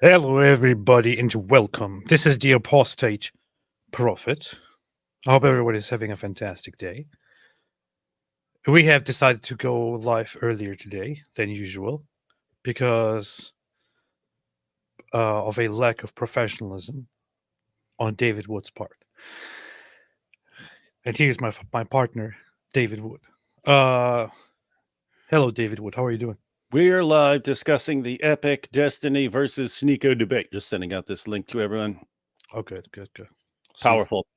Hello, everybody, and welcome. This is the Apostate Prophet. I hope everybody is having a fantastic day. We have decided to go live earlier today than usual because of a lack of professionalism on David Wood's part. And here's my partner, David Wood. Hello, David Wood. How are you doing? We're live discussing the epic Destiny versus Sneako debate. Just sending out this link to everyone. Oh, good. So, Powerful.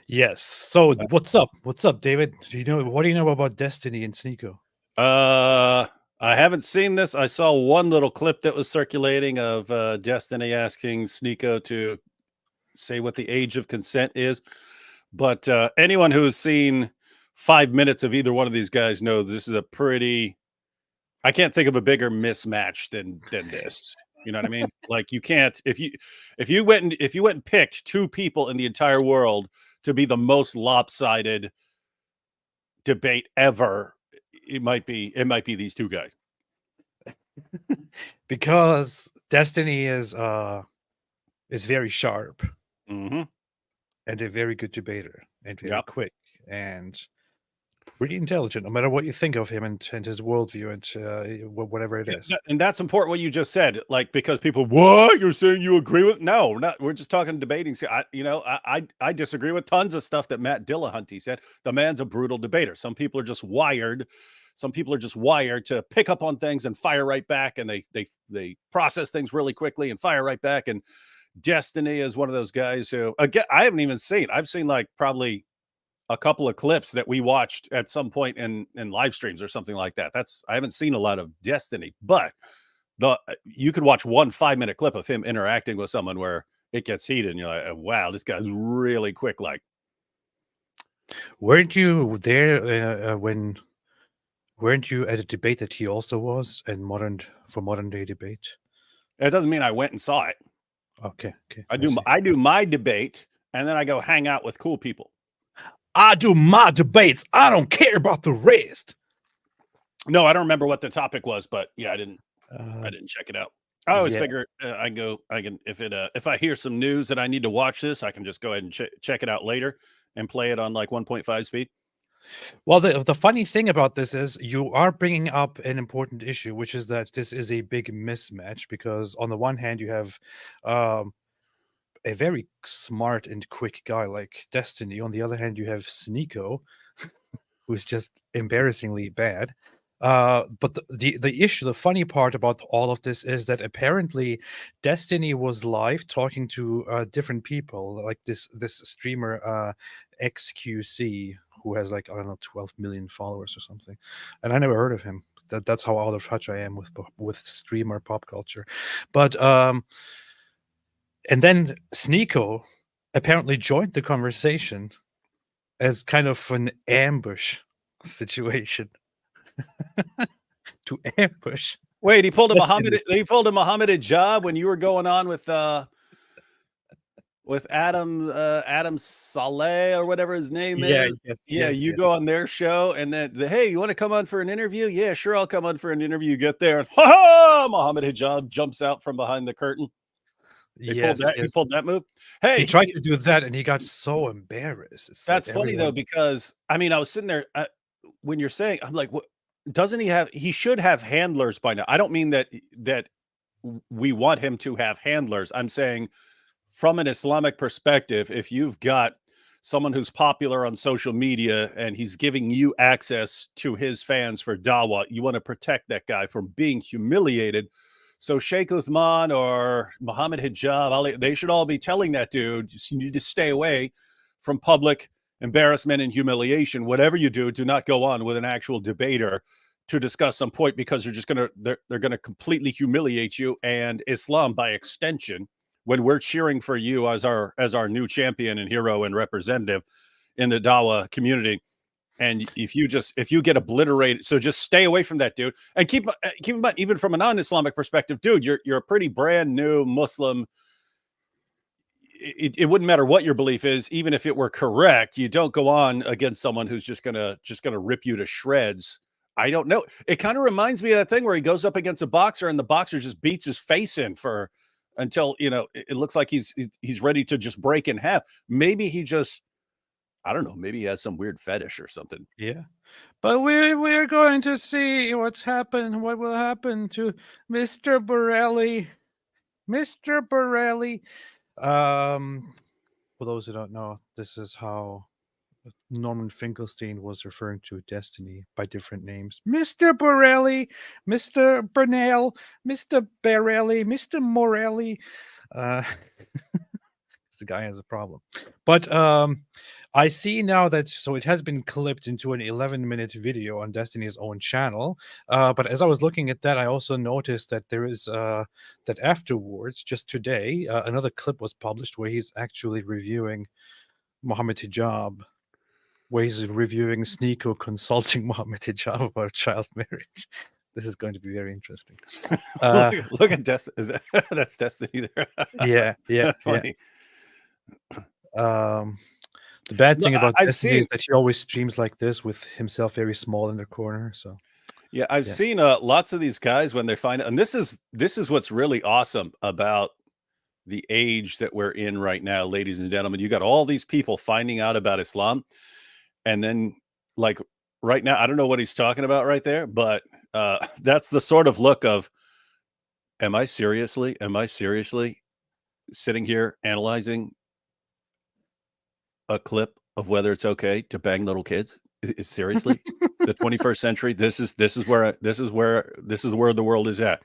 yes. So, what's up? What's up, David? What do you know about Destiny and Sneako? I haven't seen this. I saw one little clip that was circulating of Destiny asking Sneako to say what the age of consent is. But anyone who's seen 5 minutes of either one of these guys knows this is a pretty. I can't think of a bigger mismatch than this. You know what I mean? Like you can't if you went and picked two people in the entire world to be the most lopsided debate ever, it might be these two guys. Because Destiny is very sharp and a very good debater and very quick and pretty intelligent, no matter what you think of him and his worldview and whatever it is. And that's important what you just said, like, because people, what you're saying you agree with? No, not. We're just talking debating. I disagree with tons of stuff that Matt Dillahunty said. The man's a brutal debater. Some people are just wired. Some people are just wired to pick up on things and fire right back, and they process things really quickly and fire right back. And Destiny is one of those guys who, again, I haven't even seen. I've seen like probably a couple of clips that we watched at some point in live streams or something like that. I haven't seen a lot of Destiny, but you could watch 1 5-minute clip of him interacting with someone where it gets heated and you're like, oh, wow, this guy's really quick. Like, weren't you there weren't you at a debate that he also was in modern day debate? That doesn't mean I went and saw it. Okay. I do my debate and then I go hang out with cool people. I do my debates. I don't care about the rest. No, I don't remember what the topic was, but yeah, I didn't check it out. I always figure I can if I hear some news that I need to watch this, I can just go ahead and check it out later and play it on like 1.5 speed. Well, the funny thing about this is you are bringing up an important issue, which is that this is a big mismatch because on the one hand you have a very smart and quick guy like Destiny. On the other hand, you have Sneako, who's just embarrassingly bad. But the issue, the funny part about all of this is that apparently Destiny was live talking to different people, like this streamer XQC, who has like, I don't know, 12 million followers or something, and I never heard of him. That's how out of touch I am with streamer pop culture. But and then Sneako apparently joined the conversation as kind of an ambush situation. To ambush. Wait, he pulled a Muhammad Hijab when you were going on with Adam Saleh or whatever his name is. You go on their show and then hey, you want to come on for an interview? Yeah, sure, I'll come on for an interview. Get there and Muhammad Hijab jumps out from behind the curtain. He pulled that move. Hey, he tried to do that and he got so embarrassed. That's like funny though, because I mean, I was sitting there when you're saying, I'm like, what doesn't he have? He should have handlers by now. I don't mean that we want him to have handlers. I'm saying from an Islamic perspective, if you've got someone who's popular on social media and he's giving you access to his fans for dawah, you want to protect that guy from being humiliated. So Sheikh Uthman or Muhammad Hijab, they should all be telling that dude, you need to stay away from public embarrassment and humiliation. Whatever you do, do not go on with an actual debater to discuss some point, because they're gonna completely humiliate you and Islam by extension when we're cheering for you as our new champion and hero and representative in the dawah community. And if you get obliterated, so just stay away from that dude. And keep in mind, even from a non-Islamic perspective, dude, you're a pretty brand new Muslim. It wouldn't matter what your belief is, even if it were correct. You don't go on against someone who's just gonna rip you to shreds. I don't know. It kind of reminds me of that thing where he goes up against a boxer and the boxer just beats his face in for until, you know, it looks like he's ready to just break in half. Maybe he just, I don't know, maybe he has some weird fetish or something. Yeah. But we're going to see what will happen to Mr. Borelli. Mr. Borelli. For those who don't know, this is how Norman Finkelstein was referring to Destiny by different names. Mr. Borelli, Mr. Bernal, Mr. Barelli, Mr. Morelli. The guy has a problem. But I see now that, so it has been clipped into an 11-minute video on Destiny's own channel. But as I was looking at that, I also noticed that there is that afterwards, just today, another clip was published where he's actually reviewing Mohammed Hijab, where he's reviewing Sneako consulting Mohammed Hijab about child marriage. This is going to be very interesting. Look at Destiny. That's Destiny there. Yeah. That's funny. The bad thing about Destiny is that he always streams like this with himself very small in the corner. So yeah, I've seen lots of these guys when they find it, and this is what's really awesome about the age that we're in right now, ladies and gentlemen. You got all these people finding out about Islam, and then like right now, I don't know what he's talking about right there, but that's the sort of look of, am I seriously sitting here analyzing a clip of whether it's okay to bang little kids? Seriously, the 21st century. This is where the world is at.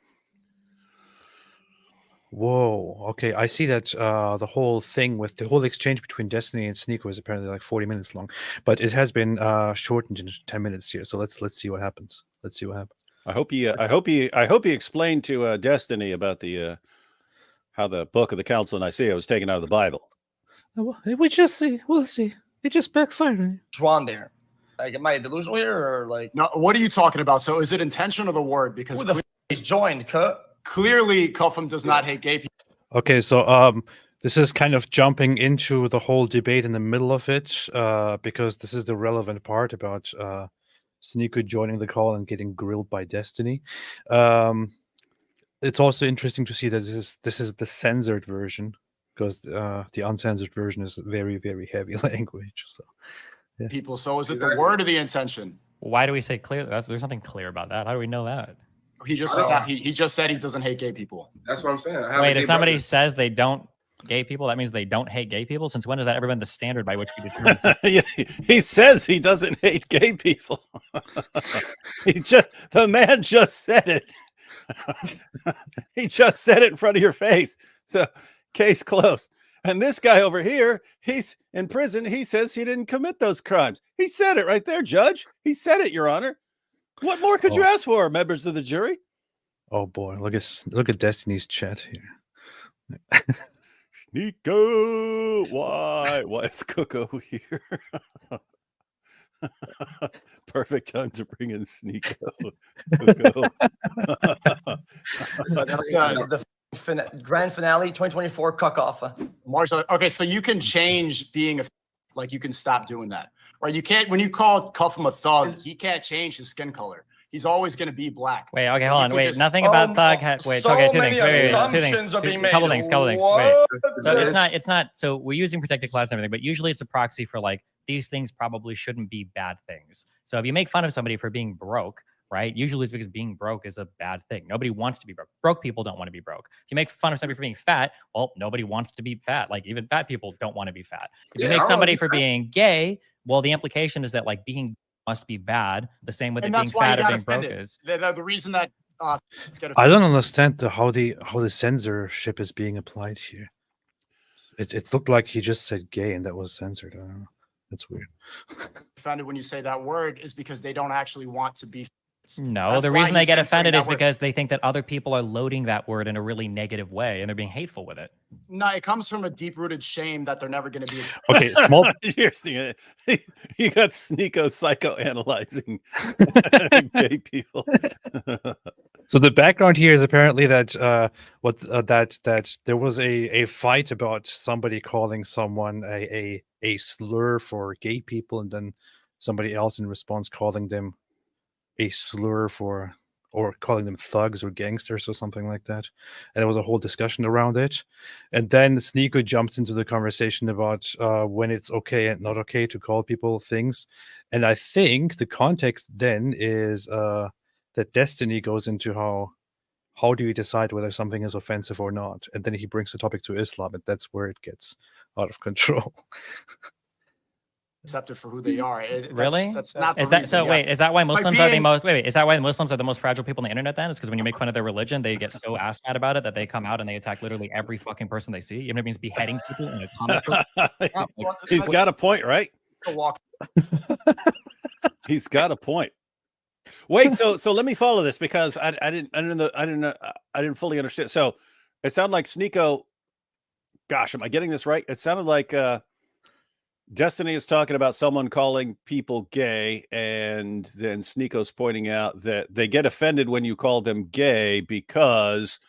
Whoa. Okay, I see that the whole thing with the whole exchange between Destiny and Sneako is apparently like 40 minutes long, but it has been shortened into 10 minutes here. So let's see what happens. Let's see what happens. I hope he explained to Destiny about the how the book of the Council of Nicaea was taken out of the Bible. We just see. We'll see. It just backfired. Drawn there. Like, am I delusional here, or like? No, what are you talking about? So, is it intention of the word? Because Who the f is joined, cut? Clearly, Cuffham does not hate gay people. Okay, so this is kind of jumping into the whole debate in the middle of it, because this is the relevant part about Sneako joining the call and getting grilled by Destiny. It's also interesting to see that this is the censored version, because the uncensored version is very, very heavy language. So, yeah. People. So, is it the word or the intention? Why do we say clear? There's nothing clear about that. How do we know that? He just he just said he doesn't hate gay people. That's what I'm saying. Wait, if somebody says they don't gay people, that means they don't hate gay people? Since when has that ever been the standard by which we determine? Yeah, he says he doesn't hate gay people. The man just said it. He just said it in front of your face. So case closed. And this guy over here, he's in prison. He says he didn't commit those crimes. He said it right there, Judge. He said it, Your Honor. What more could you ask for, members of the jury? Oh boy, look at Destiny's chat here. Sneako, why is Coco here? Perfect time to bring in Sneako. That's the grand finale, 2024 cuck-off. March. Okay, so you can change being like you can stop doing that. Right, you can't. When you call Cuffham a thug, he can't change his skin color. He's always going to be black. Wait, okay, hold on. Wait, nothing about thug. Wait, so okay, two many things. Wait, assumptions are being made. Couple things. Wait. So it's not. So we're using protected class and everything, but usually it's a proxy for like these things probably shouldn't be bad things. So if you make fun of somebody for being broke, right? Usually it's because being broke is a bad thing. Nobody wants to be broke. Broke people don't want to be broke. If you make fun of somebody for being fat, well, nobody wants to be fat. Like even fat people don't want to be fat. If you make somebody for being gay, well, the implication is that like being must be bad. The same with it being fat or being broke is. The reason that I don't understand how the censorship is being applied here. It looked like he just said gay and that was censored. I don't know. That's weird. Offended when you say that word is because they don't actually want to be. No, that's the reason they get offended is because they think that other people are loading that word in a really negative way and they're being hateful with it. No, it comes from a deep-rooted shame that they're never going to be. Okay, small. Here's the you got Sneako psychoanalyzing gay people. So the background here is apparently that that there was a fight about somebody calling someone a slur for gay people, and then somebody else in response calling them a slur for or calling them thugs or gangsters or something like that. And there was a whole discussion around it. And then Sneako jumps into the conversation about when it's okay and not okay to call people things. And I think the context then is that Destiny goes into how do you decide whether something is offensive or not? And then he brings the topic to Islam, and that's where it gets out of control. Accepted for who they are. Really? That's not. Is the that reason, so? yeah. Wait, is that why Muslims are the being- most? Wait, is that why Muslims are the most fragile people on the internet? Then, is because when you make fun of their religion, they get so ass mad about it that they come out and they attack literally every fucking person they see. Even if it means beheading people in a comic book. Well, He's got a point, right? to walk. He's got a point. Wait, so let me follow this because I didn't fully understand. So it sounded like Sneako. Gosh, am I getting this right? It sounded like Destiny is talking about someone calling people gay, and then Sneako's pointing out that they get offended when you call them gay because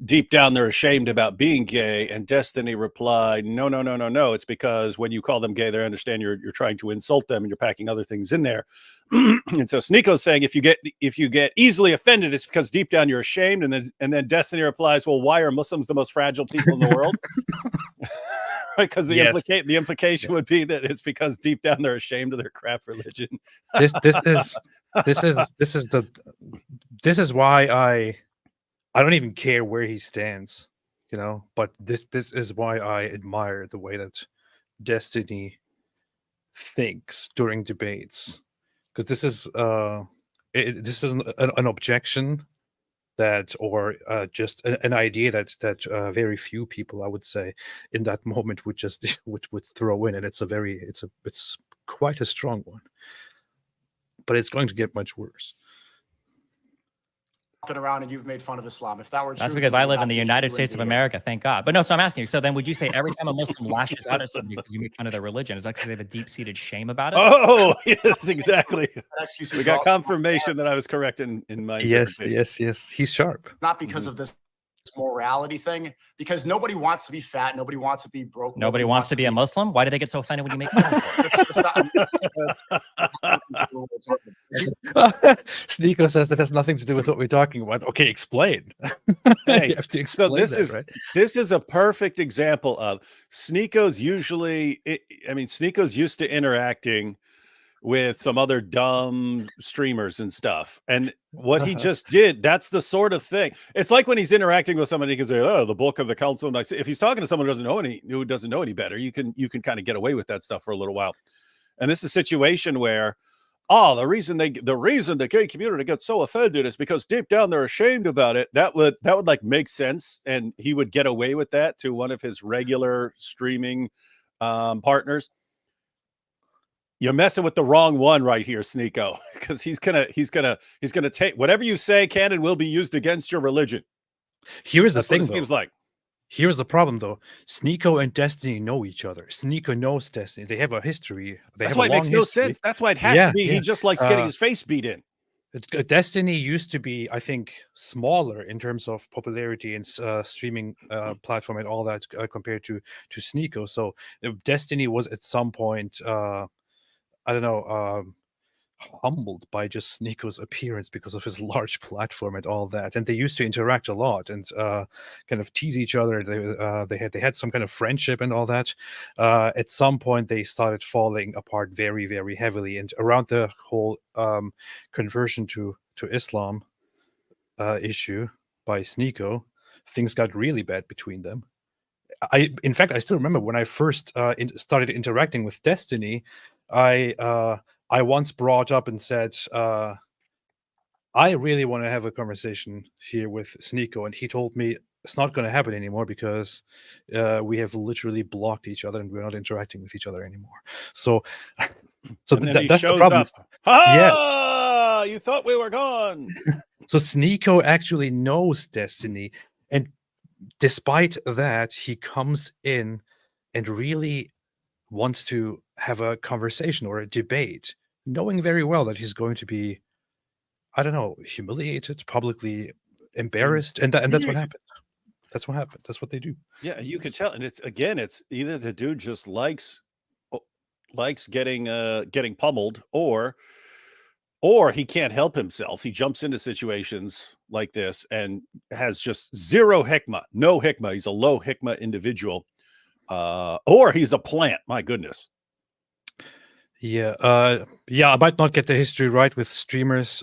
deep down they're ashamed about being gay. And Destiny replied, no. It's because when you call them gay, they understand you're trying to insult them and you're packing other things in there. And so Sneako's saying if you get easily offended, it's because deep down you're ashamed. And then Destiny replies, well, why are Muslims the most fragile people in the world? Because the implication would be that it's because deep down they're ashamed of their crap religion. This is why I don't even care where he stands, but this is why I admire the way that Destiny thinks during debates, because this is an objection that, or just an idea that very few people, I would say, in that moment would just would throw in, and it's quite a strong one, but it's going to get much worse. Around and you've made fun of Islam. If that were true, That's because I live in the United States of America, thank God. But no, so I'm asking you. So then, would you say every time a Muslim lashes out at somebody because you make fun of their religion, is that because they have a deep-seated shame about it? Oh, yes, exactly. We got confirmation that I was correct in my interpretation. Yes. He's sharp. Not because of this morality thing, because nobody wants to be fat, nobody wants to be broke, Nobody wants to be a Muslim. Why do they get so offended when you make fun of them? Sneako says that has nothing to do with what we're talking about. Okay, explain. Hey, you have to explain. So this is a perfect example of Sneako's Sneako's used to interacting with some other dumb streamers and stuff. And what he just did, that's the sort of thing. It's like when he's interacting with somebody, he can say, oh, the book of the council. And if he's talking to someone who doesn't know any better, you can kind of get away with that stuff for a little while. And this is a situation where, the reason the gay community gets so offended is because deep down they're ashamed about it. That would like make sense. And he would get away with that to one of his regular streaming partners. You're messing with the wrong one right here, Sneako, because he's gonna take whatever you say can and will be used against your religion. Here's the thing, it seems like. Here's the problem, though. Sneako and Destiny know each other. Sneako knows Destiny. They have a history. That's why it makes no sense. That's why it has to be. Yeah. He just likes getting his face beat in. Destiny used to be, I think, smaller in terms of popularity and streaming platform and all that compared to Sneako. So Destiny was at some point, I don't know, humbled by just Sneako's appearance because of his large platform and all that. And they used to interact a lot and kind of tease each other. They had some kind of friendship and all that. At some point, they started falling apart very, very heavily. And around the whole conversion to Islam issue by Sneako, things got really bad between them. In fact, I still remember when I first started interacting with Destiny, I once brought up and said, I really want to have a conversation here with Sneako. And he told me it's not going to happen anymore because we have literally blocked each other and we're not interacting with each other anymore. So that's the problem. Yeah. You thought we were gone. So Sneako actually knows Destiny. And despite that, he comes in and really wants to have a conversation or a debate, knowing very well that he's going to be, I don't know, humiliated, publicly embarrassed, and that's what happened. That's what happened. That's what they do. Yeah, you can tell, and it's either the dude just likes getting pummeled, or Or he can't help himself. He jumps into situations like this and has just zero hikmah, no hikmah. He's a low hikmah individual. Or he's a plant. My goodness. Yeah, I might not get the history right with streamers.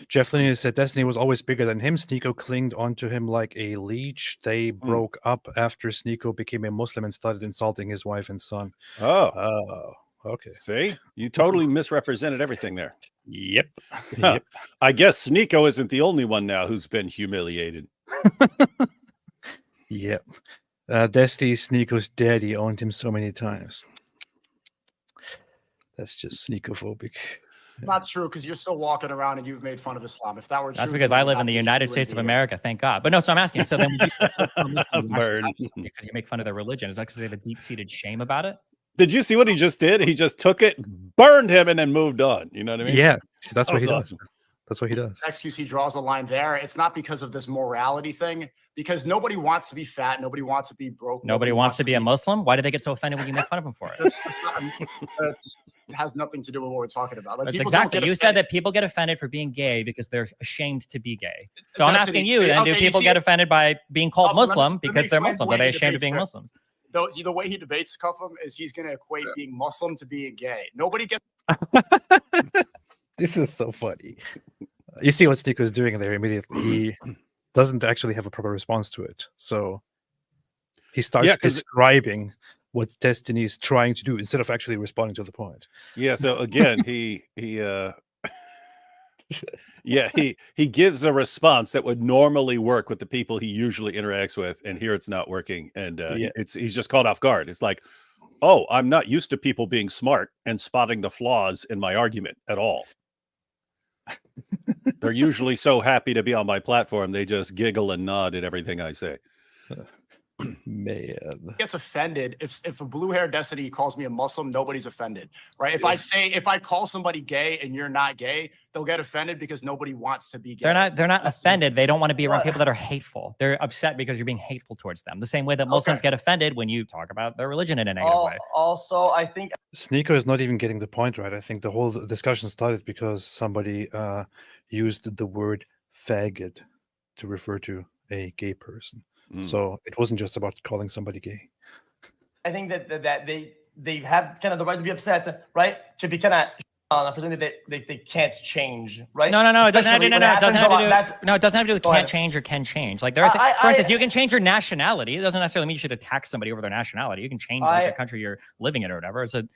Jeff Linney said Destiny was always bigger than him. Sneako clinged onto him like a leech. They broke up after Sneako became a Muslim and started insulting his wife and son. Oh, okay. See, you totally misrepresented everything there. Yep. Yep. I guess Sneako isn't the only one now who's been humiliated. Yep. Destiny Sneako's daddy owned him so many times. That's just sneakophobic. Not true, because you're still walking around and you've made fun of Islam. If that were true, That's because I live in the United States of America. Thank God. But no, so I'm asking. So then, Burn. because you make fun of their religion, is that because they have a deep-seated shame about it? Did you see what he just did? He just took it, burned him, and then moved on. You know what I mean? Yeah, that's what he was does. That's what he does. Excuse, he draws a line there. It's not because of this morality thing, because nobody wants to be fat. Nobody wants to be broke. Nobody wants to be a Muslim. Why do they get so offended when you make fun of them for it? That has nothing to do with what we're talking about. Like, That's people don't exactly. get You said offended. that people get offended for being gay because they're ashamed to be gay. So I'm Destiny, asking you, then, okay, do you people see get it- offended by being called let me Muslim because they're explain Muslims? the Are way they he ashamed of debates being here. Muslims? The way he debates Cuffham is he's going to equate being Muslim to being gay. Nobody gets. This is so funny. You see what Sneako is doing there immediately. He doesn't actually have a proper response to it. So he starts 'cause describing what Destiny is trying to do instead of actually responding to the point. Yeah. So again, he gives a response that would normally work with the people he usually interacts with, and here it's not working. And he's just caught off guard. It's like, oh, I'm not used to people being smart and spotting the flaws in my argument at all. They're usually so happy to be on my platform, they just giggle and nod at everything I say. Man. Gets offended if a blue-haired Destiny calls me a Muslim, nobody's offended, right? If I call somebody gay and you're not gay, they'll get offended because nobody wants to be gay. They're not offended. They don't want to be around people that are hateful. They're upset because you're being hateful towards them. The same way that Muslims get offended when you talk about their religion in a negative way. Also, I think Sneako is not even getting the point right. I think the whole discussion started because somebody used the word faggot to refer to a gay person. So it wasn't just about calling somebody gay. I think that they have kind of the right to be upset, right? To be kind of presented that they can't change, right? No. It doesn't have to. It doesn't have to do. That's, No, it doesn't have to do with Go can't ahead. change or can change. Like there are, for instance, you can change your nationality. It doesn't necessarily mean you should attack somebody over their nationality. You can change like the country you're living in or whatever. It's a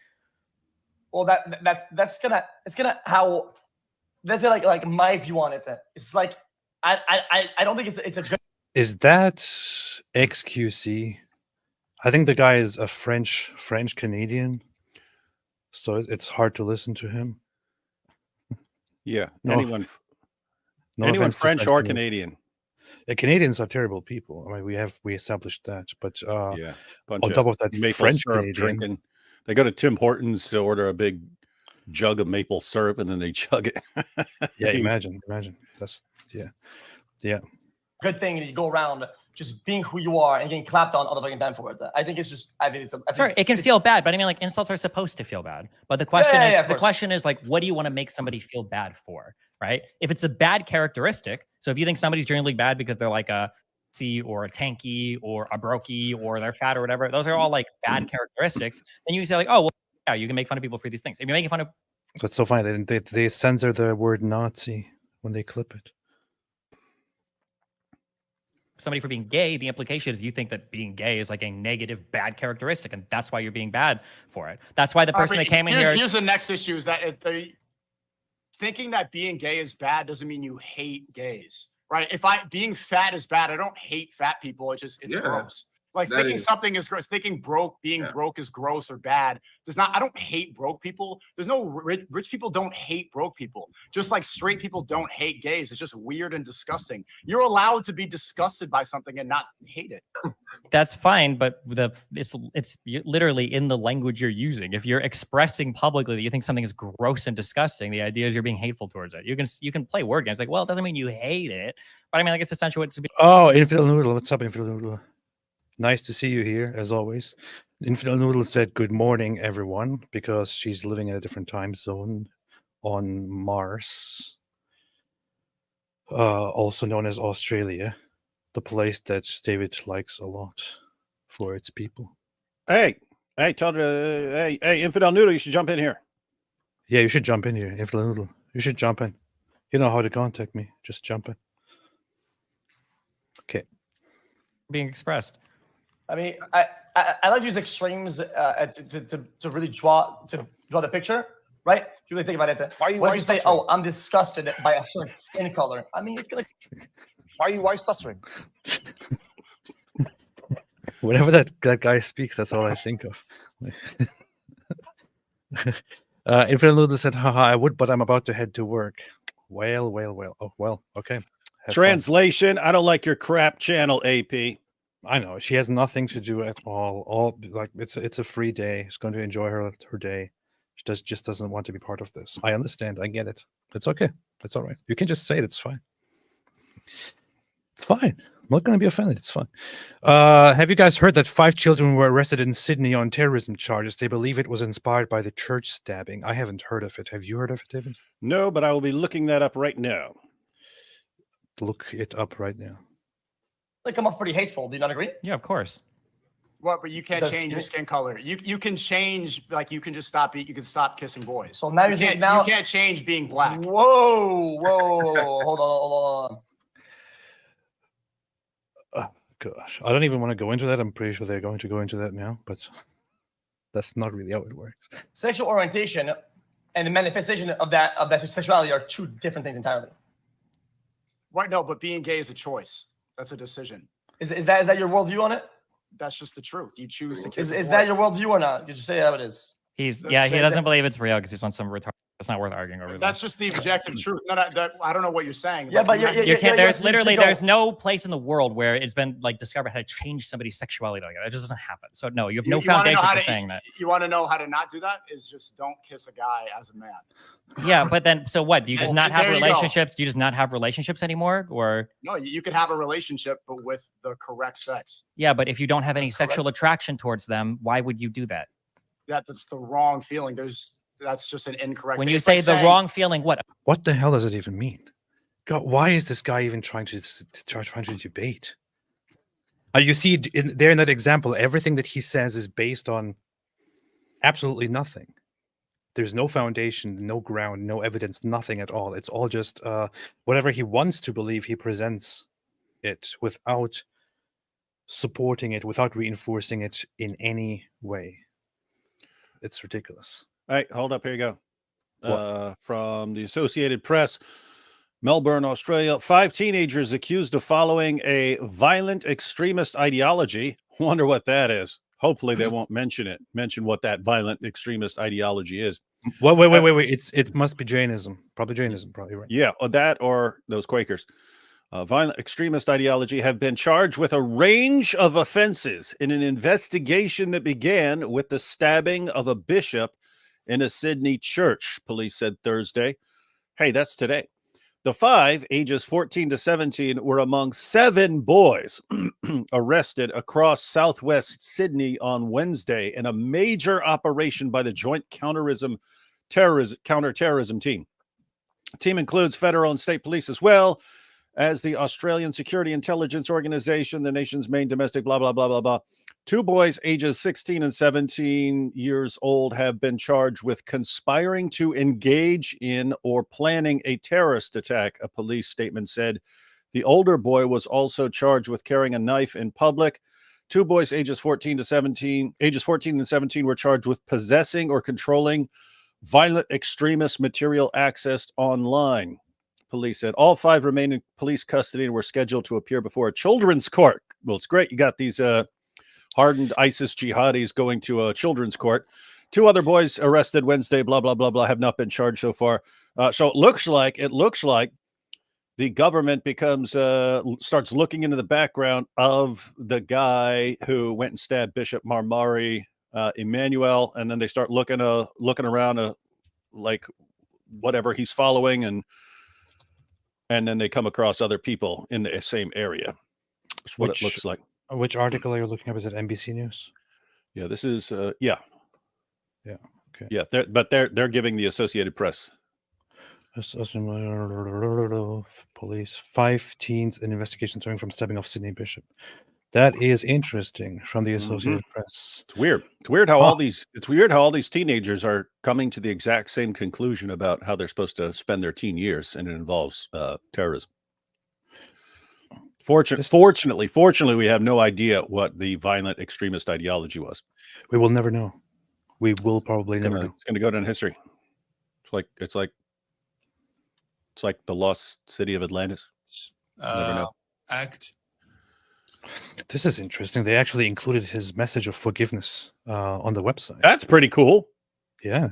well, that's gonna how that's like my view on it. It's like I don't think it's a good. Is that XQC? I think the guy is a French Canadian, so it's hard to listen to him. Yeah, No, anyone offense to French or Canadians. Canadian. Canadians are terrible people. I mean, we established that. But Yeah, bunch on top of that, maple French syrup Canadian, drinking. They go to Tim Hortons to order a big jug of maple syrup and then they chug it. yeah, imagine. That's yeah. Good thing that you go around just being who you are and getting clapped on all the fucking time for it. I think it's sure. It can feel bad, but I mean, like insults are supposed to feel bad. But the question is like, what do you want to make somebody feel bad for, right? If it's a bad characteristic, so if you think somebody's generally bad because they're like a C or a tanky or a brokey or they're fat or whatever, those are all like bad characteristics. Then you can say like, oh, well, yeah, you can make fun of people for these things. If you're making fun of, That's so funny. They censor the word Nazi when they clip it. somebody for being gay, the implication is you think that being gay is like a negative, bad characteristic, and that's why you're being bad for it. That's why the person that came in here. Here's the next issue: is that thinking that being gay is bad doesn't mean you hate gays, right? If being fat is bad, I don't hate fat people. It's gross. Like thinking something is gross, thinking being broke is gross or bad does not. I don't hate broke people. There's no rich people don't hate broke people. Just like straight people don't hate gays. It's just weird and disgusting. You're allowed to be disgusted by something and not hate it. That's fine, but it's literally in the language you're using. If you're expressing publicly that you think something is gross and disgusting, the idea is you're being hateful towards it. You can play word games like, well, it doesn't mean you hate it, but I mean, like it's essentially what it's. Oh, Infidel Noodle, what's up, Infidel Noodle? Nice to see you here, as always. Infidel Noodle said good morning, everyone, because she's living in a different time zone on Mars, also known as Australia, the place that David likes a lot for its people. Hey, Infidel Noodle, you should jump in here. Yeah, you should jump in here, Infidel Noodle. You should jump in. You know how to contact me. Just jump in. Okay. Being expressed. I mean, I like to use extremes to really draw the picture, right? If you really think about it. Why you say, "Oh, I'm disgusted by a certain skin color"? I mean, it's gonna. Why stuttering? Whenever that guy speaks, that's all I think of. Infidel Noodle said, haha, I would, but I'm about to head to work. Well. Oh, well, okay. Have Translation, I don't like your crap channel, AP. fun. I know. She has nothing to do at all. Like it's a free day. She's going to enjoy her day. She just doesn't want to be part of this. I understand. I get it. It's okay. It's all right. You can just say it. It's fine. It's fine. I'm not going to be offended. It's fine. Have you guys heard that 5 children were arrested in Sydney on terrorism charges? They believe it was inspired by the church stabbing. I haven't heard of it. Have you heard of it, David? No, but I will be looking that up right now. Look it up right now. They come up pretty hateful. Do you not agree? Yeah, of course. What? But you can't change your skin color. You can change, like you can just stop. You can stop kissing boys. So now you can't change being black. Whoa, hold on. Oh, gosh. I don't even want to go into that. I'm pretty sure they're going to go into that now, but that's not really how it works. Sexual orientation and the manifestation of that sexuality are 2 different things entirely. Right? No, but being gay is a choice. That's a decision. Is that your worldview on it? That's just the truth. You choose to kiss. Is that your worldview or not? You just say how it is. He doesn't believe it's real because he's on some retard. It's not worth arguing over. That's just the objective truth. No, I don't know what you're saying. Yeah, but you can't. There's no place in the world where it's been like discovered how to change somebody's sexuality like that. It just doesn't happen. So no, you have no foundation for saying that. You want to know how to not do that? Is just don't kiss a guy as a man. Yeah, but then so what? Do you just not have relationships? Do you just not have relationships anymore, or no? You could have a relationship, but with the correct sex. Yeah, but if you don't have any sexual attraction towards them, why would you do that? That's the wrong feeling. That's just an incorrect. When you say the wrong feeling, what the hell does it even mean? God, why is this guy even trying to debate? You see there in that example, everything that he says is based on absolutely nothing. There's no foundation, no ground, no evidence, nothing at all. It's all just whatever he wants to believe, he presents it without supporting it, without reinforcing it in any way. It's ridiculous. All right, hold up. Here you go. From the Associated Press, Melbourne, Australia. 5 teenagers accused of following a violent extremist ideology. Wonder what that is. Hopefully they won't mention what that violent extremist ideology is. Wait. It must be Jainism. Probably Jainism, probably right. Yeah, or that or those Quakers. Violent extremist ideology have been charged with a range of offenses in an investigation that began with the stabbing of a bishop in a Sydney church, police said Thursday. Hey, that's today. The 5, ages 14 to 17, were among 7 boys arrested across southwest Sydney on Wednesday in a major operation by the Joint Counterterrorism Team. The team includes federal and state police as well as the Australian Security Intelligence Organization, the nation's main domestic blah, blah, blah, blah, blah. 2 boys ages 16 and 17 years old have been charged with conspiring to engage in or planning a terrorist attack, a police statement said. The older boy was also charged with carrying a knife in public. 2 boys ages 14 and 17 were charged with possessing or controlling violent extremist material accessed online. Police said all 5 remain in police custody and were scheduled to appear before a children's court. Well, it's great. You got these hardened ISIS jihadis going to a children's court. 2 other boys arrested Wednesday, blah, blah, blah, blah, have not been charged so far. So it looks like the government starts looking into the background of the guy who went and stabbed Bishop Marmari Emmanuel, and then they start looking around like whatever he's following, and then they come across other people in the same area. That's what it looks like. Which article are you looking at? Is it NBC News? Yeah, this is yeah. Okay. Yeah, they're giving the Associated Press Police 5 teens in investigation starting from stepping off Sydney Bishop. That is interesting from the Associated Press. It's weird. It's weird how Huh. all these teenagers are coming to the exact same conclusion about how they're supposed to spend their teen years, and it involves terrorism. Fortunately, we have no idea what the violent extremist ideology was. We will never know. We will probably never know. It's going to go down in history. It's like the lost city of Atlantis. Never know. Act. This is interesting. They actually included his message of forgiveness on the website. That's pretty cool. Yeah.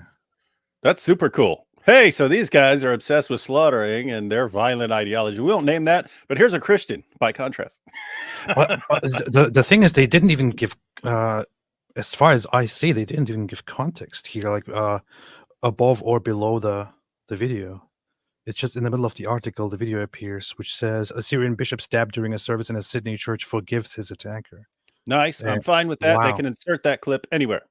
That's super cool. Hey, so these guys are obsessed with slaughtering and their violent ideology. We won't name that, but here's a Christian by contrast. The thing is, they didn't even give, as far as I see, they didn't even give context here, like above or below the video. It's just in the middle of the article, the video appears, which says a Syrian bishop stabbed during a service in a Sydney church forgives his attacker. Nice. I'm fine with that. Wow. They can insert that clip anywhere.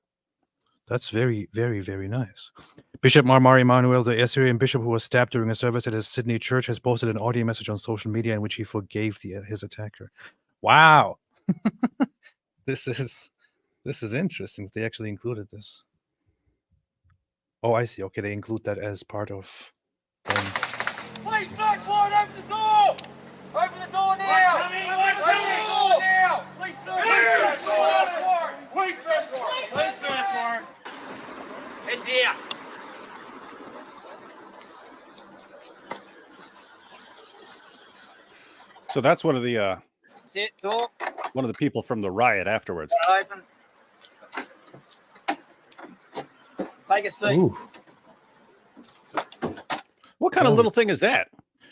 That's very, very, very nice. Bishop Marmar Emanuel, the Assyrian bishop who was stabbed during a service at a Sydney church, has posted an audio message on social media in which he forgave his attacker. Wow. This is interesting. They actually included this. Oh, I see. Okay, they include that as part of... Please search warrant, open the door! Open the door now! Open the door now! Please search warrant! Please search warrant! Please search warrant! Head down! So that's one of the Sit, door. one of the people from the riot afterwards. Open. Take a seat. Ooh, What kind of little thing is that?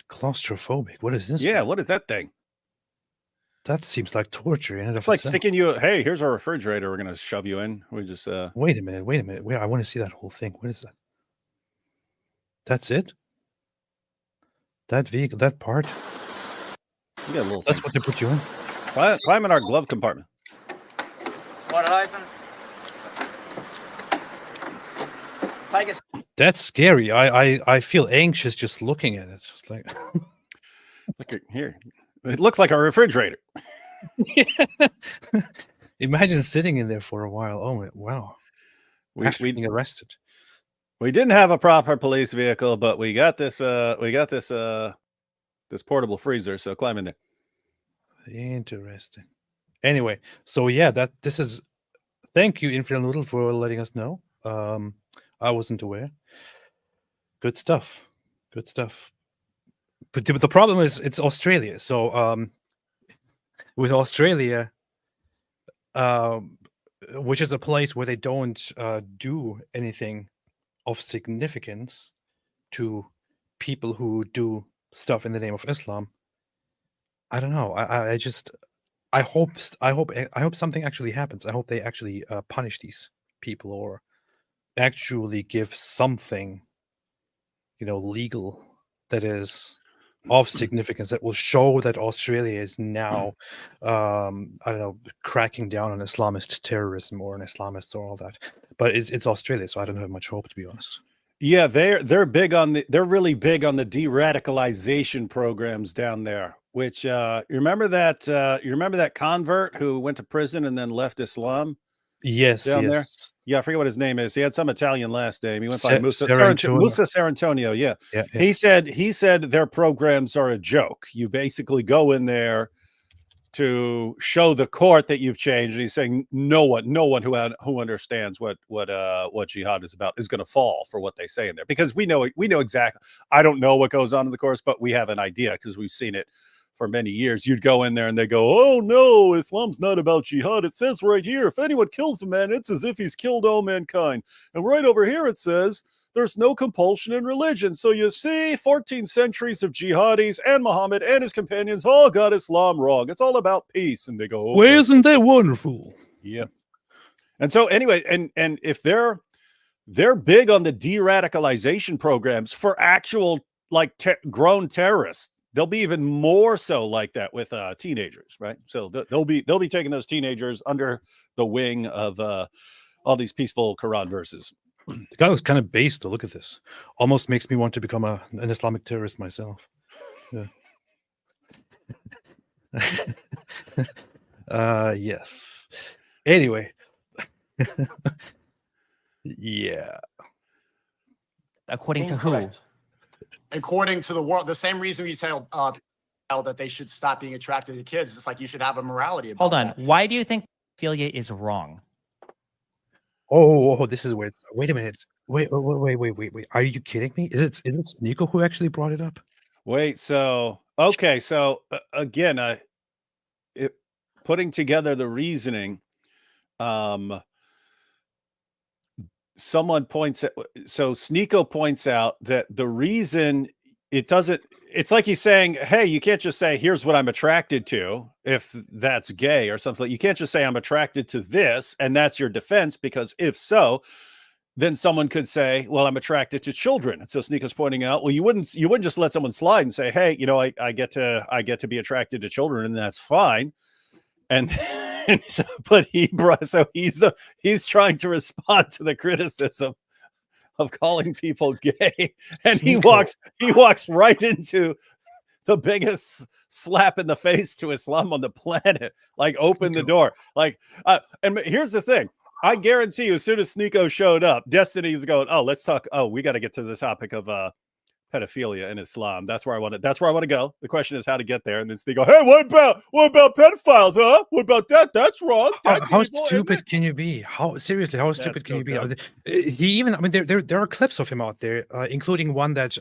claustrophobic. What is this? Yeah, what is that thing? That seems like torture. In and It's of like itself. sticking you. Hey, here's our refrigerator. We're gonna shove you in. We just Wait a minute. Wait, I want to see that whole thing. What is that? That's it? That vehicle, that part? we got a little. That's Thing. what they put you in? Climb in our glove compartment. Want it open? Take a That's scary. I feel anxious just looking at it. It's like Look at here. It looks like a refrigerator. imagine sitting in there for a while. Oh my, wow. After being arrested. We didn't have a proper police vehicle, but we got this. This portable freezer. So climb in there. Interesting. Anyway, so yeah, this is. Thank you, Infidel Noodle, for letting us know. I wasn't aware. Good stuff. Good stuff. But the problem is it's Australia. So with Australia, which is a place where they don't do anything of significance to people who do stuff in the name of Islam. I don't know. I hope something actually happens. I hope they actually punish these people or actually give something, legal that is of significance that will show that Australia is now, I don't know, cracking down on Islamist terrorism or on Islamists or all that. But it's Australia, so I don't have much hope, to be honest. Yeah, they're really big on the de-radicalization programs down there. Which you remember that convert who went to prison and then left Islam? Yes, down there. yes. Yeah, I forget what his name is. He had some Italian last name. He went by Musa Sarantonio. Yeah. Yeah. He said their programs are a joke. You basically go in there to show the court that you've changed. And he's saying no one who understands what jihad is about is going to fall for what they say in there, because we know exactly. I don't know what goes on in the course, but we have an idea because we've seen it for many years. You'd go in there and they go, "Oh no, Islam's not about jihad. It says right here, if anyone kills a man, it's as if he's killed all mankind. And right over here it says there's no compulsion in religion. So you see, 14 centuries of jihadis and Muhammad and his companions all got Islam wrong. It's all about peace." And they go, "Okay." Well, isn't that wonderful? Yeah. And so anyway, and if they're big on the de-radicalization programs for actual grown terrorists, they'll be even more so like that with teenagers, right? So they'll be taking those teenagers under the wing of all these peaceful Quran verses. The guy was kind of based to look at this. Almost makes me want to become an Islamic terrorist myself. Yeah. Yes. Anyway. Yeah. According to who? Incorrect. According to the world, the same reason you tell that they should stop being attracted to kids. It's like you should have a morality about Hold on. that. Why do you think pedophilia is wrong? Oh, this is weird. Wait a minute. Wait. Are you kidding me? Is it Sneako who actually brought it up? Wait, so okay, so again, putting together the reasoning, someone points at, so Sneako points out that the reason it's like he's saying, hey, you can't just say, here's what I'm attracted to, if that's gay or something. You can't just say I'm attracted to this, and that's your defense, because if so, then someone could say, well, I'm attracted to children. And so Sneako's pointing out, well, you wouldn't just let someone slide and say, hey, I get to be attracted to children, and that's fine. And so, but he's trying to respond to the criticism of calling people gay, and Sneako. he walks right into the biggest slap in the face to Islam on the planet. Like, open the door. Like, and here's the thing. I guarantee you, as soon as Sneako showed up, Destiny's going, oh, let's talk. Oh, we got to get to the topic of pedophilia in Islam. That's where I want to go. The question is how to get there. And then Sneako, hey, what about pedophiles, huh? What about that? That's wrong. That's How evil, stupid can you be? How stupid can you be? dumb. He even, I mean, there are clips of him out there, including one that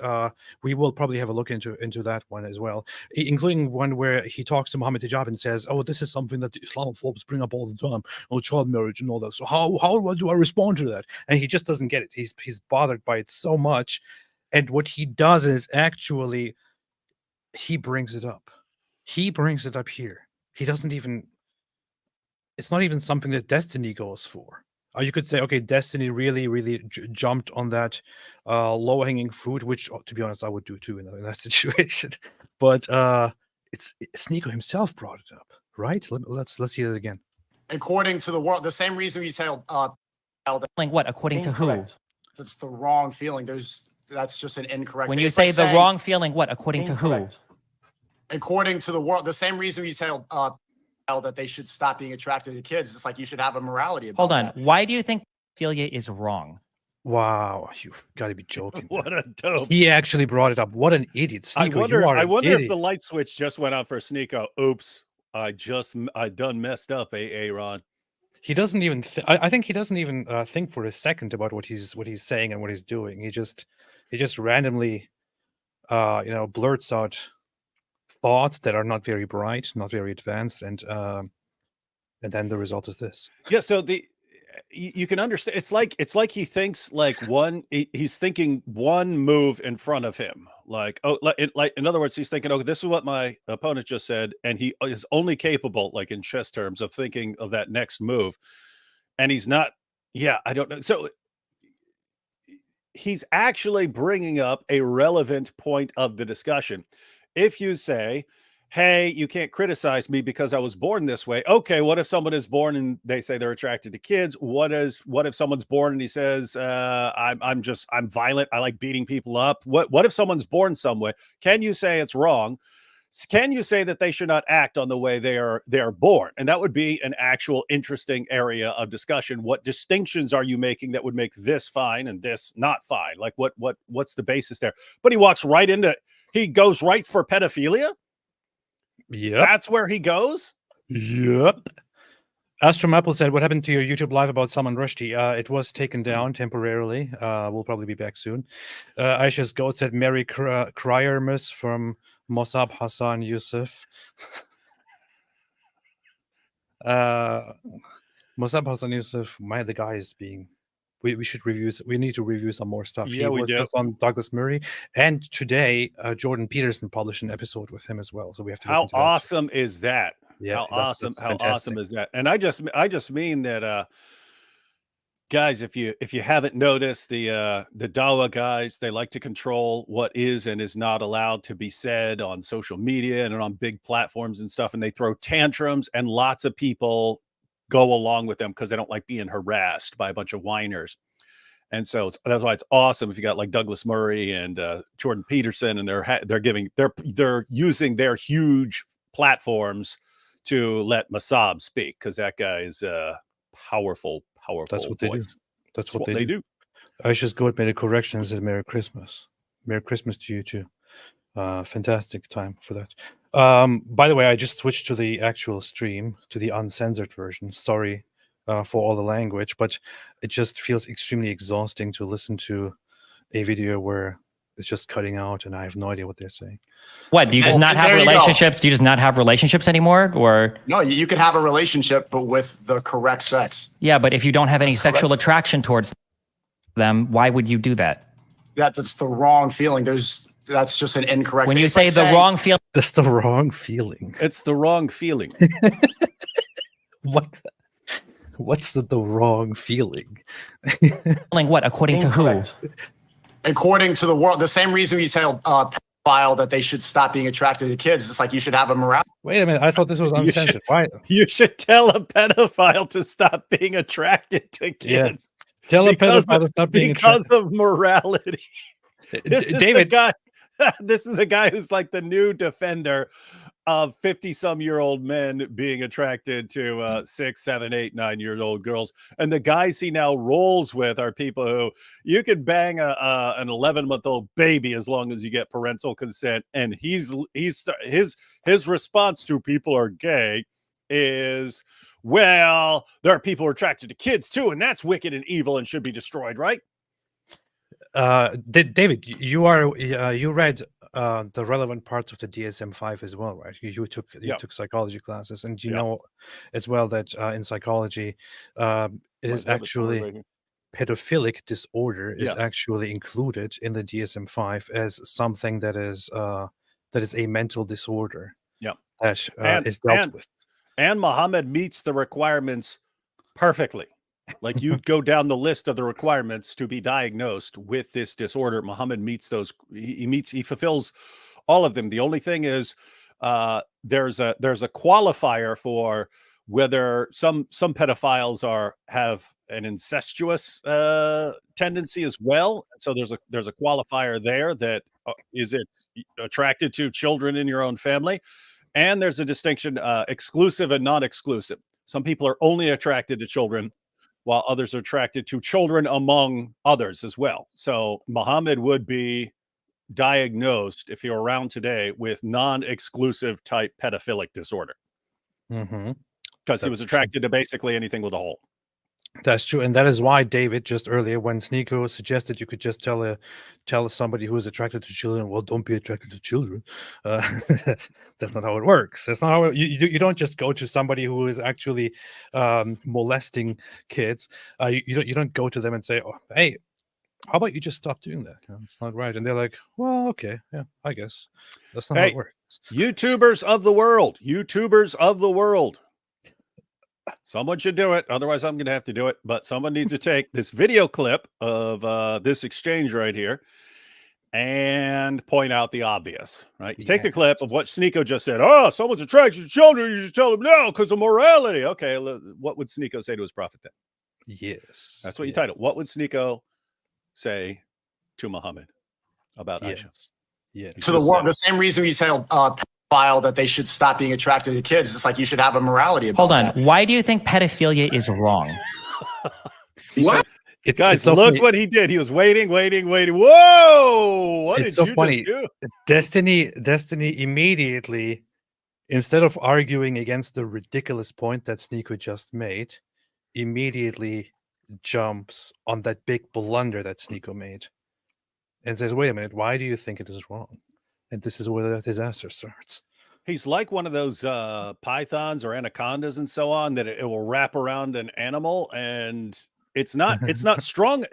we will probably have a look into that one as well, including one where he talks to Mohammed Hijab and says, "Oh, this is something that the Islamophobes bring up all the time, child marriage and all that. So how do I respond to that?" And he just doesn't get it. He's bothered by it so much, and what he does is actually he brings it up. He brings it up here. He doesn't even. It's not even something that Destiny goes for. Or you could say, okay, Destiny really jumped on that low-hanging fruit, which, to be honest, I would do too in that situation. But it's Sneako himself brought it up, right? Let's hear it again. According to the world, the same reason you tell Like what? According to who? Incorrect. that's the wrong feeling. That's just an incorrect. When thing. you It's say like the saying, wrong feeling, what? According to who? Incorrect. according to the world, the same reason you tell that they should stop being attracted to kids. It's like you should have a morality about Hold on. that. Why do you think pedophilia is wrong? Wow, you've got to be joking. What a dope. He actually brought it up. What an idiot. Sneako, I wonder if idiot. the light switch just went on for Sneako. Oops. I done messed up, Ron. He doesn't even. I think he doesn't even think for a second about what he's saying and what he's doing. He just randomly, blurts out thoughts that are not very bright, not very advanced, and then the result is this. Yeah. So you can understand. It's like he thinks like he's thinking one move in front of him. Like, in other words, he's thinking, oh, this is what my opponent just said. And he is only capable, like in chess terms, of thinking of that next move. And he's not, I don't know. So he's actually bringing up a relevant point of the discussion. If you say, hey, you can't criticize me because I was born this way. Okay, what if someone is born and they say they're attracted to kids? What if someone's born and he says, I'm violent, I like beating people up? What if someone's born some way? Can you say it's wrong? Can you say that they should not act on the way they are born? And that would be an actual interesting area of discussion. What distinctions are you making that would make this fine and this not fine? Like what's the basis there? But he goes right for pedophilia. Yep. That's where he goes? Yep. Astro Apple said, what happened to your YouTube live about Salman Rushdie? It was taken down temporarily. We'll probably be back soon. Aisha's Goat said, Mary Kryermus from Mossab Hassan Yusuf. Mossab Hassan Yusuf, the guy is being... We should review. We need to review some more stuff. Yeah, we do. On Douglas Murray, and today Jordan Peterson published an episode with him as well. So we have to. How awesome is that? Yeah, how awesome is that? And I just mean that, guys, if you haven't noticed, the Dawa guys, they like to control what is and is not allowed to be said on social media and on big platforms and stuff, and they throw tantrums, and lots of people go along with them because they don't like being harassed by a bunch of whiners. And so that's why it's awesome if you got like Douglas Murray and Jordan Peterson, and they're using their huge platforms to let Masab speak, because that guy is powerful That's what they do. voice. That's what they do. I just go and made a correction and said Merry Christmas. Merry Christmas to you too. Fantastic time for that. By the way, I just switched to the actual stream, to the uncensored version. Sorry for all the language, but it just feels extremely exhausting to listen to a video where it's just cutting out and I have no idea what they're saying. What, do you just not have relationships? Do you just not have relationships anymore? Or no, you could have a relationship, but with the correct sex. Yeah, but if you don't have any sexual attraction towards them, why would you do that? That's the wrong feeling. That's just an incorrect. When you say the wrong feeling, that's the wrong feeling. It's the wrong feeling. What's the wrong feeling? What, according to who? According to the world, the same reason you tell pedophile that they should stop being attracted to kids. It's like you should have a morality. Wait a minute, I thought this was uncensored. Why? You should tell a pedophile to stop being attracted to kids. Yeah. Tell a pedophile to stop being attracted. Because of morality. David, this is the guy who's like the new defender of 50-some-year-old men being attracted to 6, 7, 8, 9-year-old girls. And the guys he now rolls with are people who you can bang an 11-month-old baby as long as you get parental consent. And his response to people are gay is, well, there are people who are attracted to kids too, and that's wicked and evil and should be destroyed, right? David, you read the relevant parts of the DSM-5 as well, right? You took psychology classes, and you know as well that in psychology, it is actually pedophilic disorder is actually included in the DSM-5 as something that is a mental disorder. Yeah, that is dealt with. And Muhammad meets the requirements perfectly. Like you go down the list of the requirements to be diagnosed with this disorder. Muhammad meets those. He fulfills all of them. The only thing is there's a qualifier for whether some pedophiles have an incestuous tendency as well. So there's a qualifier there that is it attracted to children in your own family, and there's a distinction exclusive and non-exclusive. Some people are only attracted to children, while others are attracted to children among others as well. So Muhammad would be diagnosed, if you're around today, with non-exclusive type pedophilic disorder. Because he was attracted to basically anything with a hole. That's true, and that is why David just earlier, when Sneako suggested you could just tell somebody who is attracted to children, well, don't be attracted to children. That's not how it works. That's not how you don't just go to somebody who is actually molesting kids. You don't go to them and say, oh, hey, how about you just stop doing that? It's not right. And they're like, well, okay, yeah, I guess that's not how it works. YouTubers of the world. Someone should do it. Otherwise, I'm going to have to do it. But someone needs to take this video clip of this exchange right here and point out the obvious, right? You take the clip of what Sneako just said. Oh, someone's attracted to children. You should tell them no because of morality. Okay, what would Sneako say to his prophet then? Yes. That's what you title. What would Sneako say to Muhammad about Aisha? Yeah. To the world, the same reason you tell pedophile that they should stop being attracted to kids. It's like you should have a morality about that. Hold on. Why do you think pedophilia is wrong? What? Guys, so look what he did. He was waiting. Whoa! What did you just do? Destiny immediately, instead of arguing against the ridiculous point that Sneako just made, immediately jumps on that big blunder that Sneako made and says, wait a minute, why do you think it is wrong? And this is where the disaster starts. He's like one of those pythons or anacondas and so on that it will wrap around an animal, and it's not strong.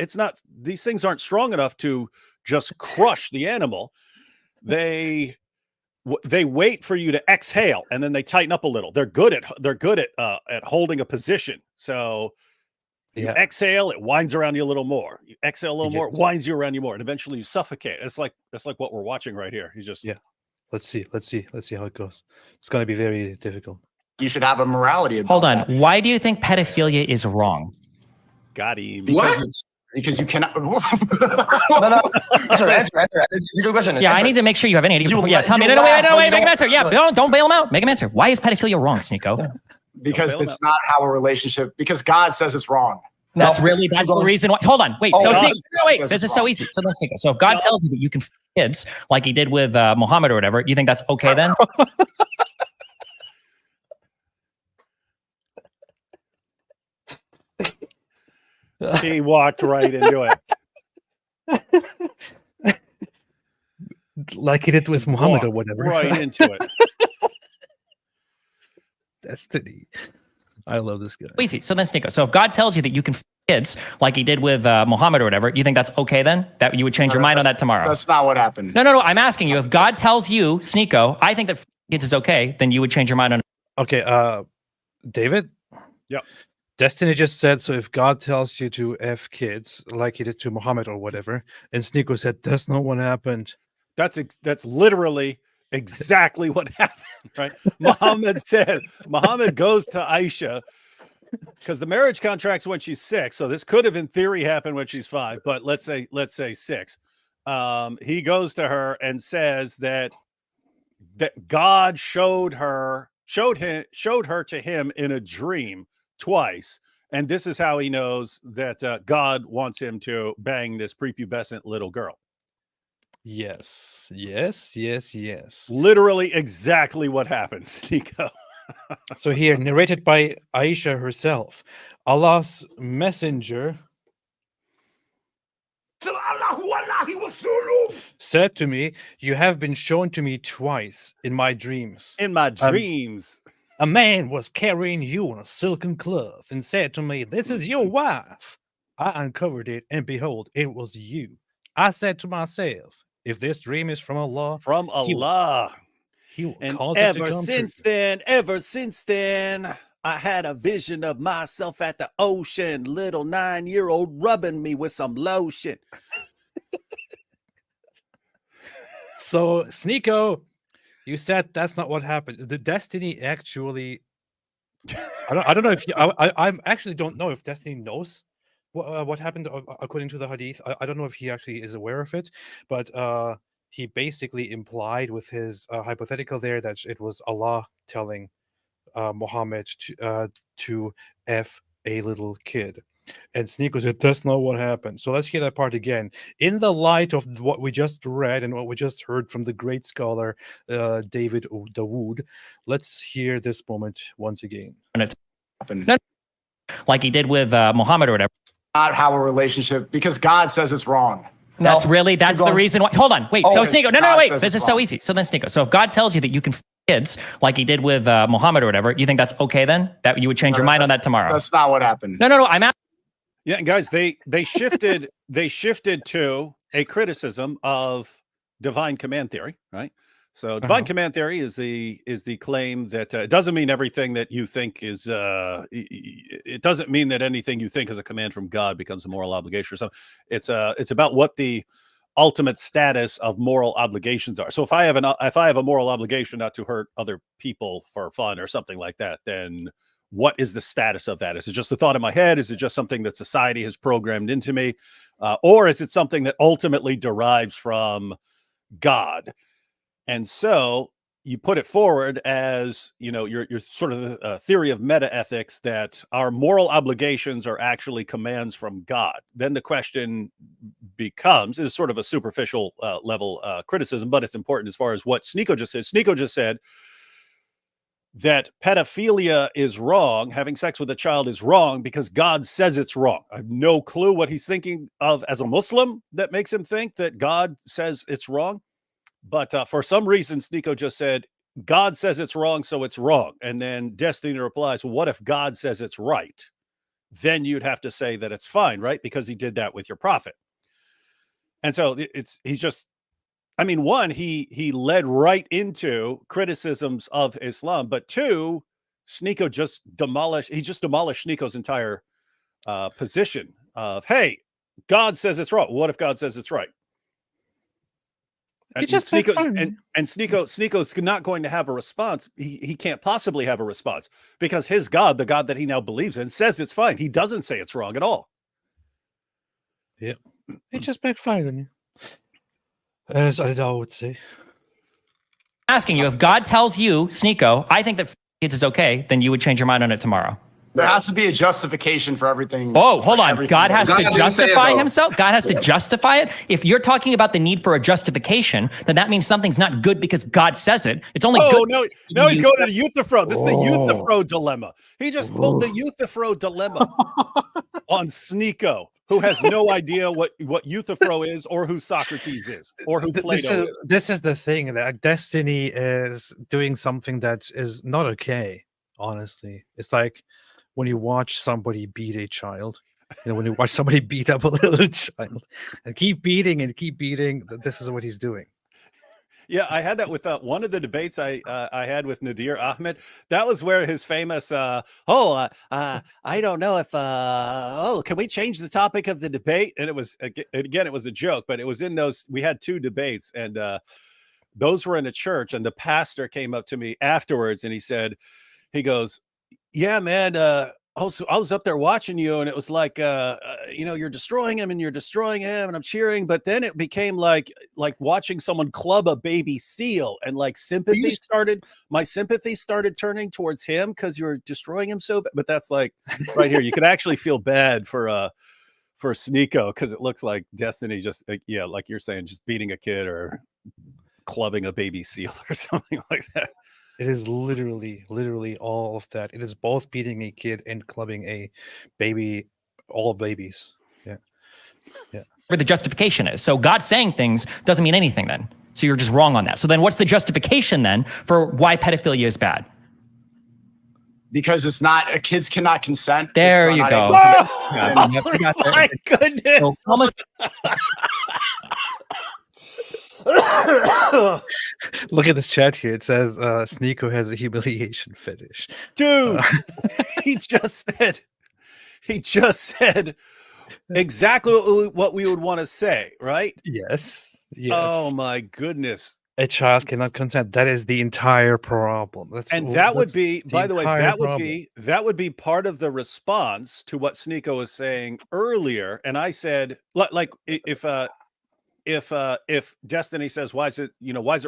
These things aren't strong enough to just crush the animal. They wait for you to exhale, and then they tighten up a little. They're good at holding a position. So you exhale, it winds around you a little more. You exhale a little more, it winds you around you more, and eventually you suffocate. That's like what we're watching right here. He's just Let's see how it goes. It's going to be very difficult. You should have a morality about Hold on. that. Why do you think pedophilia is wrong? Got him. What? Because you cannot. No. Answer. It's a good question. Yeah, I need to make sure you have any idea. You Yeah, tell me. No, wait. Make him answer. Yeah, don't- don't bail him out. Make him answer. Why is pedophilia wrong, Sneako? Because it's not how a relationship. Because God says it's wrong. That's the reason why. Hold on, wait. Oh, So God wait, says this it's is so wrong. easy. So let's take it. So if God tells you that you can f kids like he did with Muhammad or whatever, you think that's okay then? He walked right into it. Like he did with Muhammad or Walked whatever. Right into it. Destiny. I love this guy. Easy. So then Sneako. So if God tells you that you can f kids like he did with Muhammad or whatever, you think that's okay then? That you would change your mind on that tomorrow? That's not what happened. No. I'm asking you. If God tells you, Sneako, I think that f kids is okay, then you would change your mind on. Okay, David? Yeah. Destiny just said, so if God tells you to F kids like he did to Muhammad or whatever, and Sneako said, that's not what happened. That's literally exactly what happened, right? Muhammad goes to Aisha because the marriage contract's when she's 6. So this could have in theory happened when she's 5, but let's say 6. He goes to her and says that God showed her to him in a dream twice. And this is how he knows that God wants him to bang this prepubescent little girl. Yes. Literally exactly what happens, Sneako. So here, narrated by Aisha herself, Allah's messenger said to me, you have been shown to me twice in my dreams. In my dreams. A man was carrying you on a silken cloth and said to me, this is your wife. I uncovered it, and behold, it was you. I said to myself, if this dream is from Allah, From Allah. he will And cause it to ever come since then, I had a vision of myself at the ocean, little 9-year-old rubbing me with some lotion. So, Sneako, you said that's not what happened. The Destiny actually, I don't know if I actually don't know if Destiny knows what happened according to the Hadith. I don't know if he actually is aware of it, but he basically implied with his hypothetical there that it was Allah telling Muhammad to F a little kid. And Sneako said, that's not what happened. So let's hear that part again. In the light of what we just read and what we just heard from the great scholar David Dawood, let's hear this moment once again. Happened. Like he did with Muhammad or whatever. Not how a relationship. Because God says it's wrong. That's the reason why. Hold on, wait. So Sneako, no, wait. This is so wrong. easy. So then Sneako. So if God tells you that you can f kids like he did with Muhammad or whatever, you think that's okay then? That you would change your mind on that tomorrow? That's not what happened. No. I'm asking. Yeah, guys, they shifted to a criticism of divine command theory, right? So divine command theory is the claim that it doesn't mean everything that you think is it doesn't mean that anything you think is a command from God becomes a moral obligation or something. It's about what the ultimate status of moral obligations are. So if I have a moral obligation not to hurt other people for fun or something like that, then what is the status of that? Is it just a thought in my head? Is it just something that society has programmed into me? Or is it something that ultimately derives from God? And so you put it forward as, your sort of the theory of meta ethics that our moral obligations are actually commands from God. Then the question becomes, it is sort of a superficial level criticism, but it's important as far as what Sneako just said. Sneako just said that pedophilia is wrong, having sex with a child is wrong because God says it's wrong. I have no clue what he's thinking of as a Muslim that makes him think that God says it's wrong. But for some reason, Sneako just said, God says it's wrong, so it's wrong. And then Destiny replies, well, what if God says it's right? Then you'd have to say that it's fine, right? Because he did that with your prophet. And so one, he led right into criticisms of Islam, but two, Sneako just demolished Sneako's entire position of, hey, God says it's wrong. What if God says it's right? And Sneako's not going to have a response. He can't possibly have a response because his God, the God that he now believes in, says it's fine. He doesn't say it's wrong at all. Yeah. It just backfired on you. As Adal would say. Asking you, if God tells you, Sneako, I think that kids is okay, then you would change your mind on it tomorrow. There has to be a justification for everything. Oh, hold on. God has God to didn't say it, justify though. himself? God has to justify it? If you're talking about the need for a justification, then that means something's not good because God says it. It's only good. No, he's going to the Euthyphro. This is the Euthyphro dilemma. He just pulled the Euthyphro dilemma on Sneako, who has no idea what Euthyphro is, or who Socrates is, or who Plato is. This is the thing, that Destiny is doing something that is not okay, honestly. It's like when you watch somebody beat a child, when you watch somebody beat up a little child and keep beating, this is what he's doing. Yeah, I had that with one of the debates I had with Nadir Ahmed. That was where his famous, I don't know if, can we change the topic of the debate? And it was, again, it was a joke, but it was in those, we had 2 debates, and those were in a church, and the pastor came up to me afterwards and he goes, yeah, man, I was up there watching you, and it was like, you're destroying him, and I'm cheering. But then it became like watching someone club a baby seal, and like my sympathy started turning towards him because you're destroying him so bad. But that's like right here. You could actually feel bad for Sneako, because it looks like Destiny just, like you're saying, just beating a kid or clubbing a baby seal or something like that. It is literally all of that. It is both beating a kid and clubbing a baby, all babies. Yeah. Where the justification is. So God saying things doesn't mean anything then. So you're just wrong on that. So then what's the justification then for why pedophilia is bad? Because it's not, kids cannot consent. There you go. Oh, my goodness. So almost Look at this chat here. It says Sneako has a humiliation fetish. Dude, he just said exactly what we would want to say, right? Yes. Oh my goodness. A child cannot consent. That is the entire problem. That would be, by the way, that would be part of the response to what Sneako was saying earlier. And I said, like, if Destiny says, why is it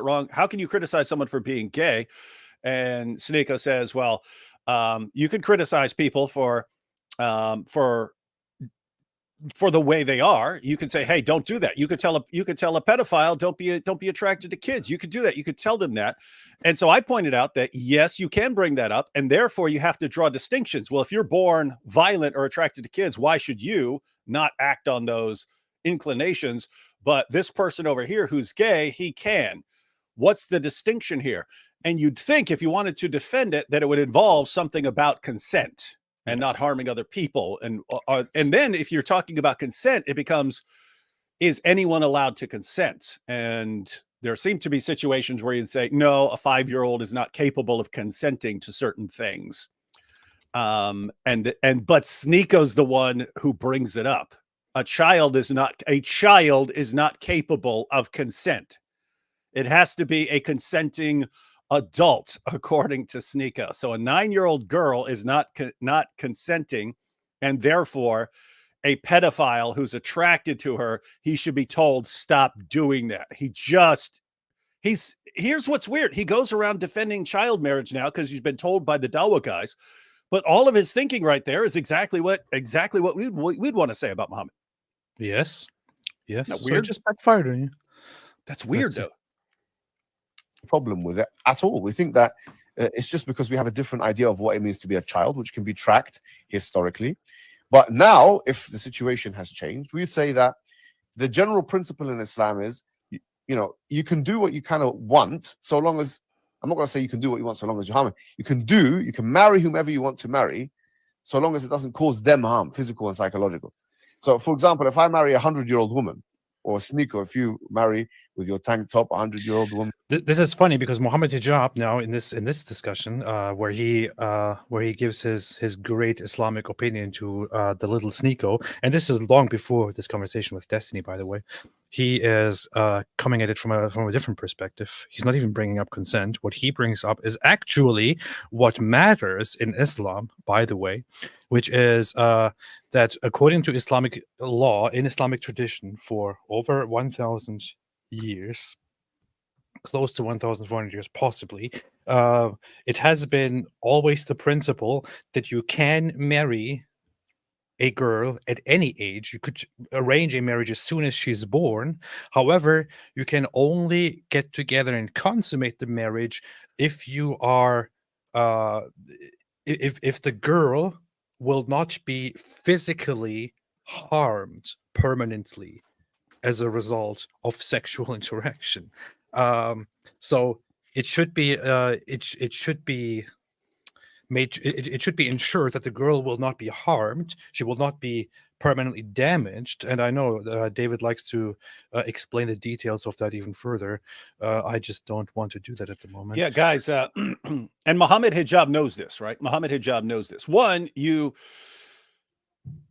wrong? How can you criticize someone for being gay? And Sneako says, well, you can criticize people for the way they are. You can say, hey, don't do that. You could tell a pedophile, don't be attracted to kids. You could do that. You could tell them that. And so I pointed out that yes, you can bring that up, and therefore you have to draw distinctions. Well, if you're born violent or attracted to kids, why should you not act on those inclinations? But this person over here who's gay, he can. What's the distinction here? And you'd think, if you wanted to defend it, that it would involve something about consent and not harming other people. And then if you're talking about consent, it becomes, is anyone allowed to consent? And there seem to be situations where you'd say, no, a 5-year-old is not capable of consenting to certain things. But Sneako's the one who brings it up. A child is not capable of consent. It has to be a consenting adult, according to Sneako. So a 9-year-old girl is not consenting, and therefore a pedophile who's attracted to her, he should be told, stop doing that. Here's what's weird. He goes around defending child marriage now because he's been told by the Dawa guys, but all of his thinking right there is exactly what we'd want to say about Muhammad. Yes. That So weird? it just backfired on you. That's weird, though. Problem with it at all. We think that it's just because we have a different idea of what it means to be a child, which can be tracked historically. But now, if the situation has changed, we say that the general principle in Islam is, you can do what you kind of want, so long as, I'm not going to say you can do what you want so long as you harm. You can marry whomever you want to marry, so long as it doesn't cause them harm, physical and psychological. So, for example, if I marry a 100-year-old woman, or Sneako, if you marry with your tank top, 100-year-old woman. This is funny because Mohammed Hijab now in this discussion, where he gives his great Islamic opinion to the little Sneako, and this is long before this conversation with Destiny, by the way. He is coming at it from a different perspective. He's not even bringing up consent. What he brings up is actually what matters in Islam, by the way, which is that according to Islamic law, in Islamic tradition, for over 1,000 years, close to 1,400 years possibly, it has been always the principle that you can marry a girl at any age. You could arrange a marriage as soon as she's born. However, you can only get together and consummate the marriage if you are if the girl will not be physically harmed permanently as a result of sexual interaction. So it should be it should be made, it should be ensured that the girl will not be harmed, she will not be permanently damaged. And I know David likes to explain the details of that even further. I just don't want to do that at the moment. Yeah, guys, and Mohammed Hijab knows this, right? Mohammed Hijab knows this. One,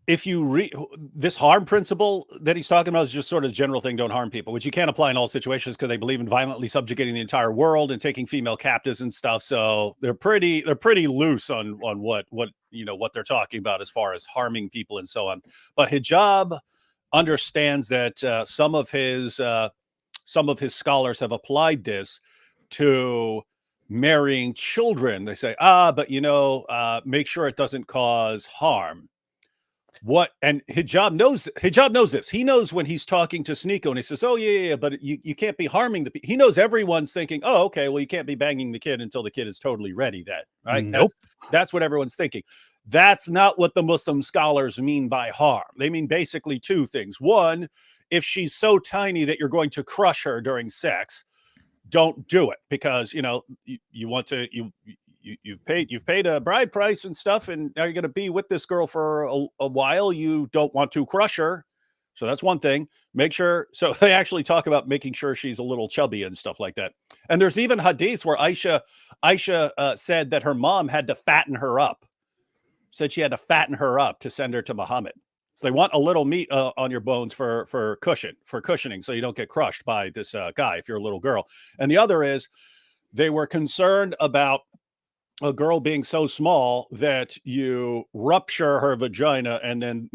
if you read this harm principle that he's talking about is just sort of a general thing, don't harm people, which you can't apply in all situations because they believe in violently subjugating the entire world and taking female captives and stuff. So they're pretty loose on what they're talking about as far as harming people and so on. But Hijab understands that some of his scholars have applied this to marrying children. They say, but make sure it doesn't cause harm. And Hijab knows this. He knows when he's talking to Sneako and he says, oh yeah, but you can't be harming the people. He knows everyone's thinking, oh, okay, well, you can't be banging the kid until the kid is totally ready then, right? Nope. That's what everyone's thinking. That's not what the Muslim scholars mean by harm. They mean basically two things. One, if she's so tiny that you're going to crush her during sex, don't do it, because you've paid a bride price and stuff, and now you're going to be with this girl for a while. You don't want to crush her. So that's one thing. Make sure. So they actually talk about making sure she's a little chubby and stuff like that. And there's even hadiths where Aisha said that her mom had to fatten her up. Said she had to fatten her up to send her to Muhammad. So they want a little meat on your bones for cushioning, so you don't get crushed by this guy if you're a little girl. And the other is they were concerned about a girl being so small that you rupture her vagina and then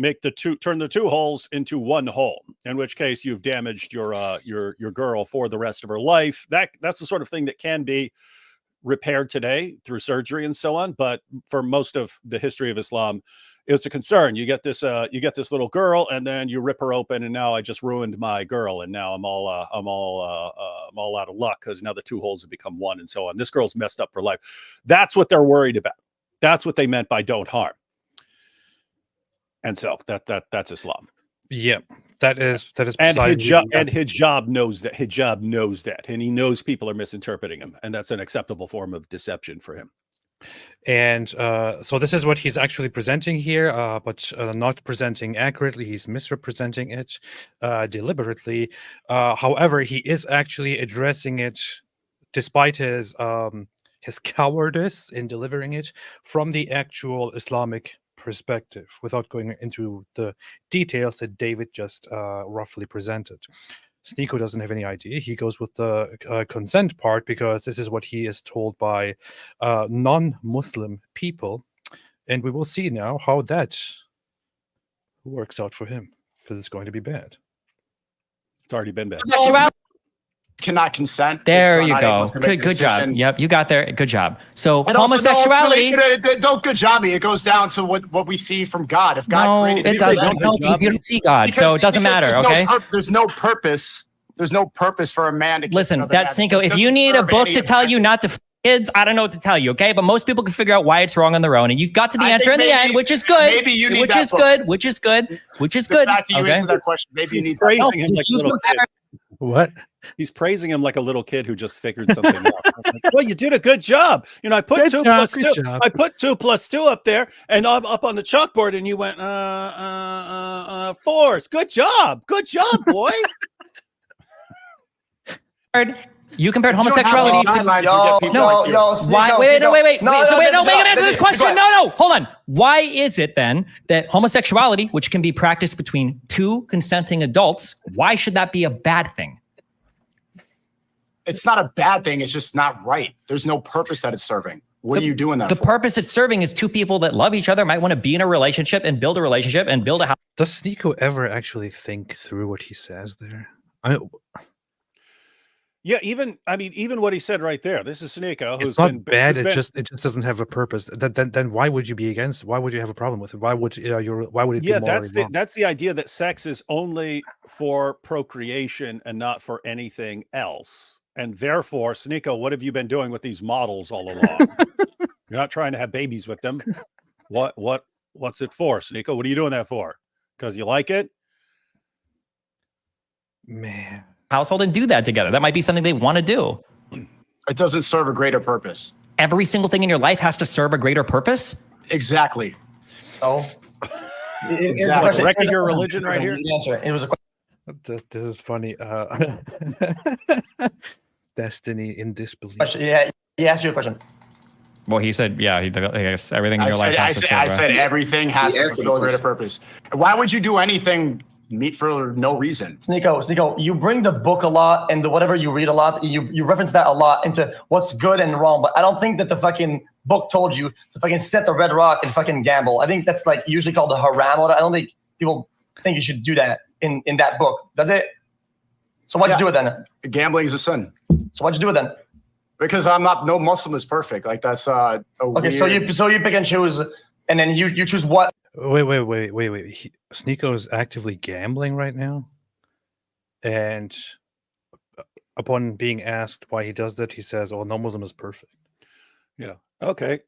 turn the two holes into one hole, in which case you've damaged your girl for the rest of her life. That's the sort of thing that can be repaired today through surgery and so on. But for most of the history of Islam, it's a concern. You get this little girl and then you rip her open, and now I just ruined my girl, and now I'm all out of luck because now the two holes have become one and so on. This girl's messed up for life. That's what they're worried about. That's what they meant by don't harm. And so that's Islam. Yeah, that is. And Hijab knows that. Hijab knows that, and he knows people are misinterpreting him, and that's an acceptable form of deception for him. And so this is what he's actually presenting here, but not presenting accurately. He's misrepresenting it deliberately. However, he is actually addressing it, despite his cowardice in delivering it, from the actual Islamic perspective, without going into the details that David just roughly presented. Sneako doesn't have any idea. He goes with the consent part because this is what he is told by non-Muslim people. And we will see now how that works out for him, because it's going to be bad. It's already been bad. Cannot consent. There you go. Good job. Yep, you got there. Good job. So and homosexuality. Don't good job me. It goes down to what we see from God. If God created it doesn't help because you don't see God, so it doesn't matter. Okay. There's no purpose. There's no purpose for a man to listen. That's Sneako. If you need a book to tell you not to f kids, I don't know what to tell you. Okay, but most people can figure out why it's wrong on their own, and you got to the answer in the end, which is good. Maybe you need which is good. Which is good. Which is good. You answer that question. Maybe you need praising him like a little kid. What? He's praising him like a little kid who just figured something out. Like, well, you did a good job. I put good 2 job, plus 2. I put 2 plus 2 up there, and up on the chalkboard, and you went 4. Good job, boy. You compared homosexuality to why? Wait. No, make him answer this question. No. Hold on. Why is it then that homosexuality, which can be practiced between two consenting adults, why should that be a bad thing? It's not a bad thing. It's just not right. There's no purpose that it's serving. What are you doing that for? The purpose it's serving is two people that love each other, might want to be in a relationship and build a house. Does Sneako ever actually think through what he says there? I mean, yeah, even what he said right there. This is Sneako. It's not bad. It just doesn't have a purpose. Then why would you be against? Why would you have a problem with it? Why would it? Yeah, that's the idea that sex is only for procreation and not for anything else. And therefore, Sneako, what have you been doing with these models all along? You're not trying to have babies with them. What's it for, Sneako? What are you doing that for? Because you like it? Man. Household and do that together. That might be something they want to do. It doesn't serve a greater purpose. Every single thing in your life has to serve a greater purpose? Exactly. Oh. Exactly. Wrecking your religion right here? It was a question. This is funny. Destiny in disbelief. Yeah, he asked you a question. Well, he said, yeah, I guess everything in your life has to serve. I said everything has to fulfill a greater purpose. Why would you do anything meet for no reason? Sneako, you bring the book a lot and whatever you read a lot, you reference that a lot into what's good and wrong, but I don't think that the fucking book told you to fucking set the red rock and fucking gamble. I think that's like usually called the haram. I don't think people think you should do that in that book. Does it? So why'd you do it then? Gambling is a sin. So why'd you do it then? Because no Muslim is perfect. Like that's okay. Weird... So you pick and choose, and then you choose what? Wait. Sneako is actively gambling right now, and upon being asked why he does that, he says, "Oh, no Muslim is perfect." Yeah. Okay.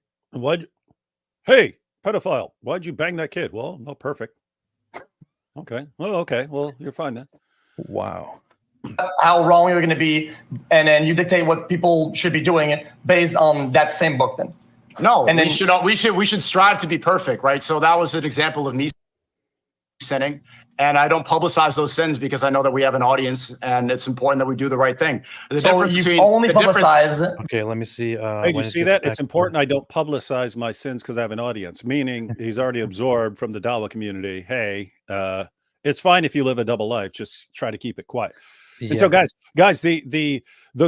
Hey, pedophile! Why'd you bang that kid? Well, not perfect. Okay. Well, okay. Well, you're fine then. Wow. How wrong you're going to be, and then you dictate what people should be doing based on that same book. Then no, and then we should strive to be perfect, right? So that was an example of me sinning, and I don't publicize those sins because I know that we have an audience, and it's important that we do the right thing. So you only publicize. Okay, let me see. Hey, do you see that? It's important I don't publicize my sins because I have an audience. Meaning he's already absorbed from the Dawa community. Hey, it's fine if you live a double life. Just try to keep it quiet. And so guys, the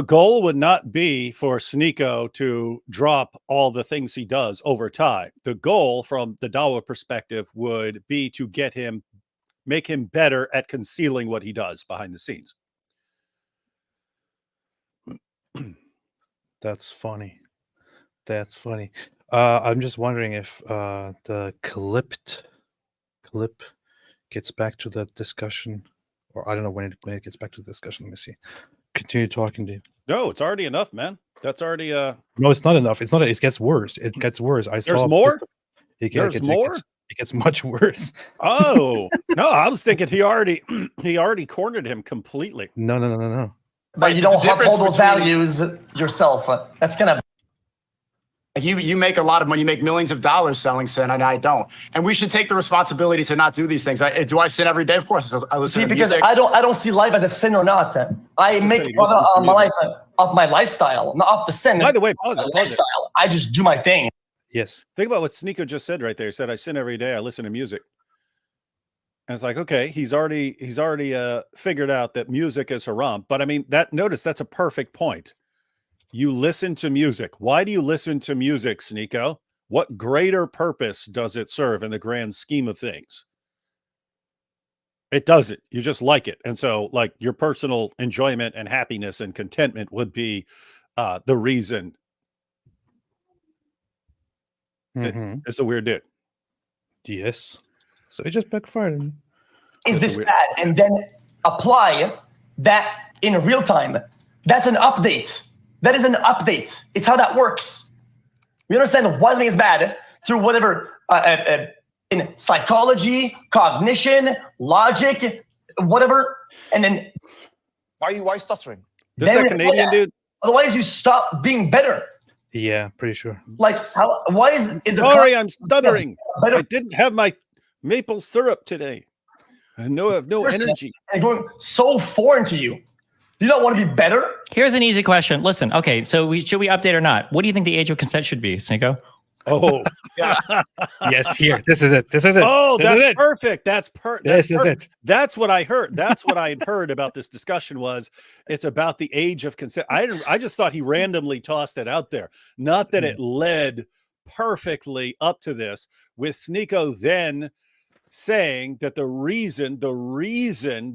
goal would not be for Sneako to drop all the things he does over time. The goal from the Dawa perspective would be to make him better at concealing what he does behind the scenes. That's funny. I'm just wondering if the clip gets back to the discussion. Or I don't know when it gets back to the discussion. Let me see. Continue talking, Dave. No, it's already enough, man. That's already No, it's not enough. It's not. It gets worse. It gets worse. There's more. There's more. It gets much worse. Oh no, I was thinking he already cornered him completely. No. But you don't uphold those values yourself. That's gonna. You make a lot of money, you make millions of dollars selling sin, and I don't. And we should take the responsibility to not do these things. Do I sin every day? Of course. I listen to because music. I don't see life as a sin or not. I make my life off my lifestyle, not off the sin. By the way, pause it. I just do my thing. Yes. Think about what Sneako just said right there. He said, "I sin every day. I listen to music." And it's like, okay, he's already figured out that music is haram. But I mean, notice that's a perfect point. You listen to music. Why do you listen to music, Sneako? What greater purpose does it serve in the grand scheme of things? It doesn't. You just like it. And so, like, your personal enjoyment and happiness and contentment would be the reason. It's a weird dude. Yes. So it just backfired on me. Is this bad? And then apply that in real time. That's an update. That is an update. It's how that works. We understand one thing is bad through whatever in psychology, cognition, logic, whatever, and then why stuttering? This is a Canadian dude. Otherwise, you stop being better. Yeah, pretty sure. Like, why is sorry, I'm stuttering. I didn't have my maple syrup today. I have no energy. And going so foreign to you. Do you not want to be better? Here's an easy question. Listen, okay, so should we update or not? What do you think the age of consent should be, Sneako? Oh, Yeah. Yes, here. This is it. This is it. oh, This that's is it. perfect. That's This is it. That's what I heard. That's what I had heard about this discussion was it's about the age of consent. I just thought he randomly tossed it out there. Not that it led perfectly up to this, with Sneako then saying that the reason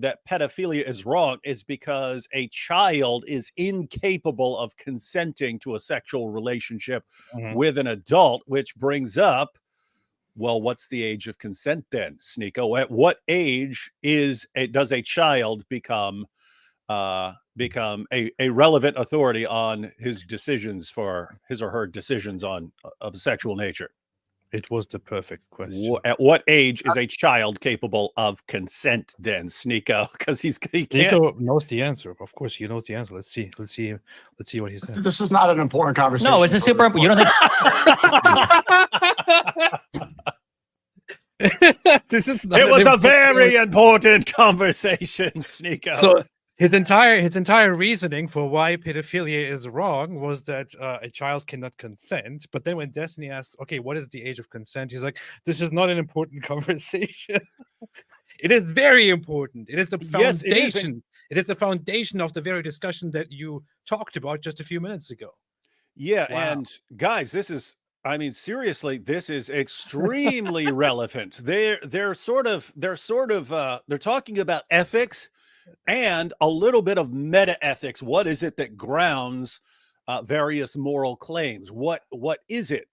that pedophilia is wrong is because a child is incapable of consenting to a sexual relationship with an adult, which brings up, well, what's the age of consent then, Sneako? At what age does a child become a relevant authority on his decisions for his or her decisions of sexual nature? It was the perfect question. At what age is a child capable of consent then, Sneako? Because he can't. Sneako knows the answer. Of course, he knows the answer. Let's see what he said. This is not an important conversation. No, it's a super important. You don't think This is not It an was a important- very important conversation, Sneako. So his entire reasoning for why pedophilia is wrong was that a child cannot consent. But then when Destiny asks, okay, what is the age of consent? He's like, this is not an important conversation. It is very important. It is the Yes, it is. foundation. It is the foundation of the very discussion that you talked about just a few minutes ago. Yeah, Wow. and guys, seriously, this is extremely relevant. They're talking about ethics and a little bit of meta ethics. What is it that grounds various moral claims? What is it?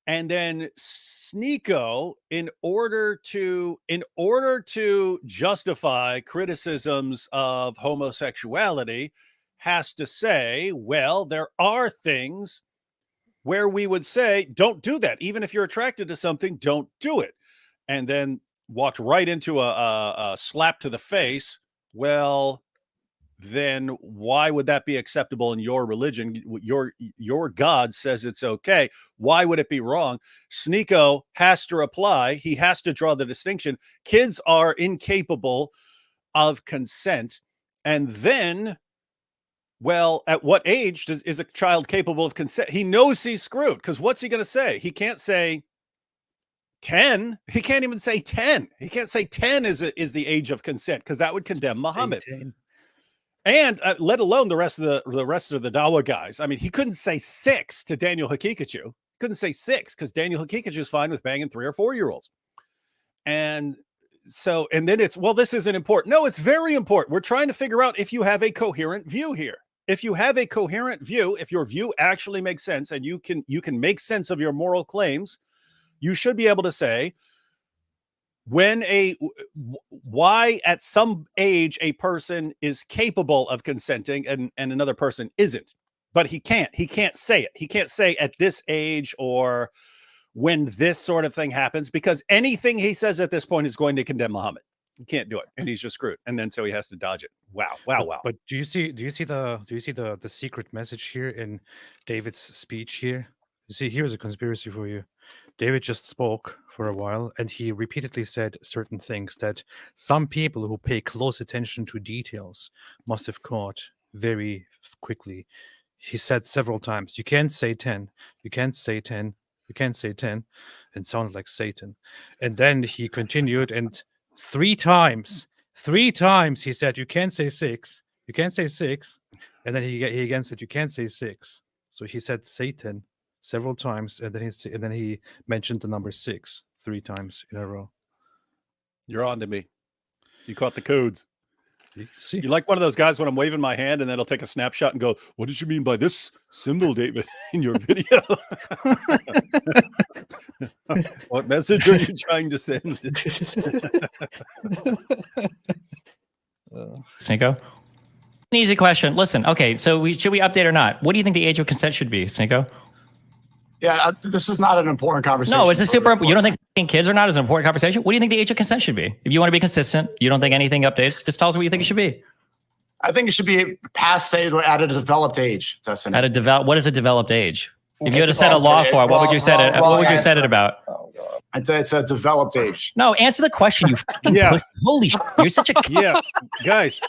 And then Sneako, in order to justify criticisms of homosexuality, has to say, well, there are things where we would say, don't do that. Even if you're attracted to something, don't do it. And then walked right into a slap to the face. Well, then why would that be acceptable in your religion? Your God says it's okay. Why would it be wrong? Sneako has to reply. He has to draw the distinction. Kids are incapable of consent. And then, well, at what age is a child capable of consent? He knows he's screwed, because what's he going to say? He can't say 10. He can't even say 10. He can't say 10 is the age of consent, because that would condemn Muhammad. And let alone the rest of the Dawa guys. I mean, he couldn't say 6 to Daniel Hakikachu. Couldn't say 6 because Daniel Hakikachu is fine with banging 3 or 4-year-olds. And so, and then it's, well, this isn't important. No, it's very important. We're trying to figure out if you have a coherent view here. If you have a coherent view, if your view actually makes sense and you can make sense of your moral claims, you should be able to say why at some age a person is capable of consenting and another person isn't. But he can't say it. He can't say at this age or when this sort of thing happens, because anything he says at this point is going to condemn Muhammad. He can't do it, and he's just screwed. And then so he has to dodge it. Wow. But do you see the secret message here in David's speech here? You see, here's a conspiracy for you. David just spoke for a while, and he repeatedly said certain things that some people who pay close attention to details must have caught very quickly. He said several times, you can't say 10, you can't say 10, you can't say 10, and sounded like Satan. And then he continued, and three times he said, you can't say 6, you can't say 6, and then he again said, you can't say 6. So he said Satan several times, and then he mentioned the number 6 3 times in a row. You're on to me. You caught the codes. See? You're like one of those guys when I'm waving my hand and then I'll take a snapshot and go, what did you mean by this symbol, David, in your video? What message are you trying to send? Sneako? An easy question. Listen, okay, so should we update or not? What do you think the age of consent should be, Sneako? Yeah, this is not an important conversation. No, it's a super important. You don't think kids are not as an important conversation? What do you think the age of consent should be? If you want to be consistent, you don't think anything updates, just tell us what you think it should be. I think it should be past at a developed age. What is a developed age? If you had to set a law for it, what would you set it? What would you set it about? I'd say it's a developed age. No, answer the question, you fucking pussy. Holy shit, you're such a yeah, guys.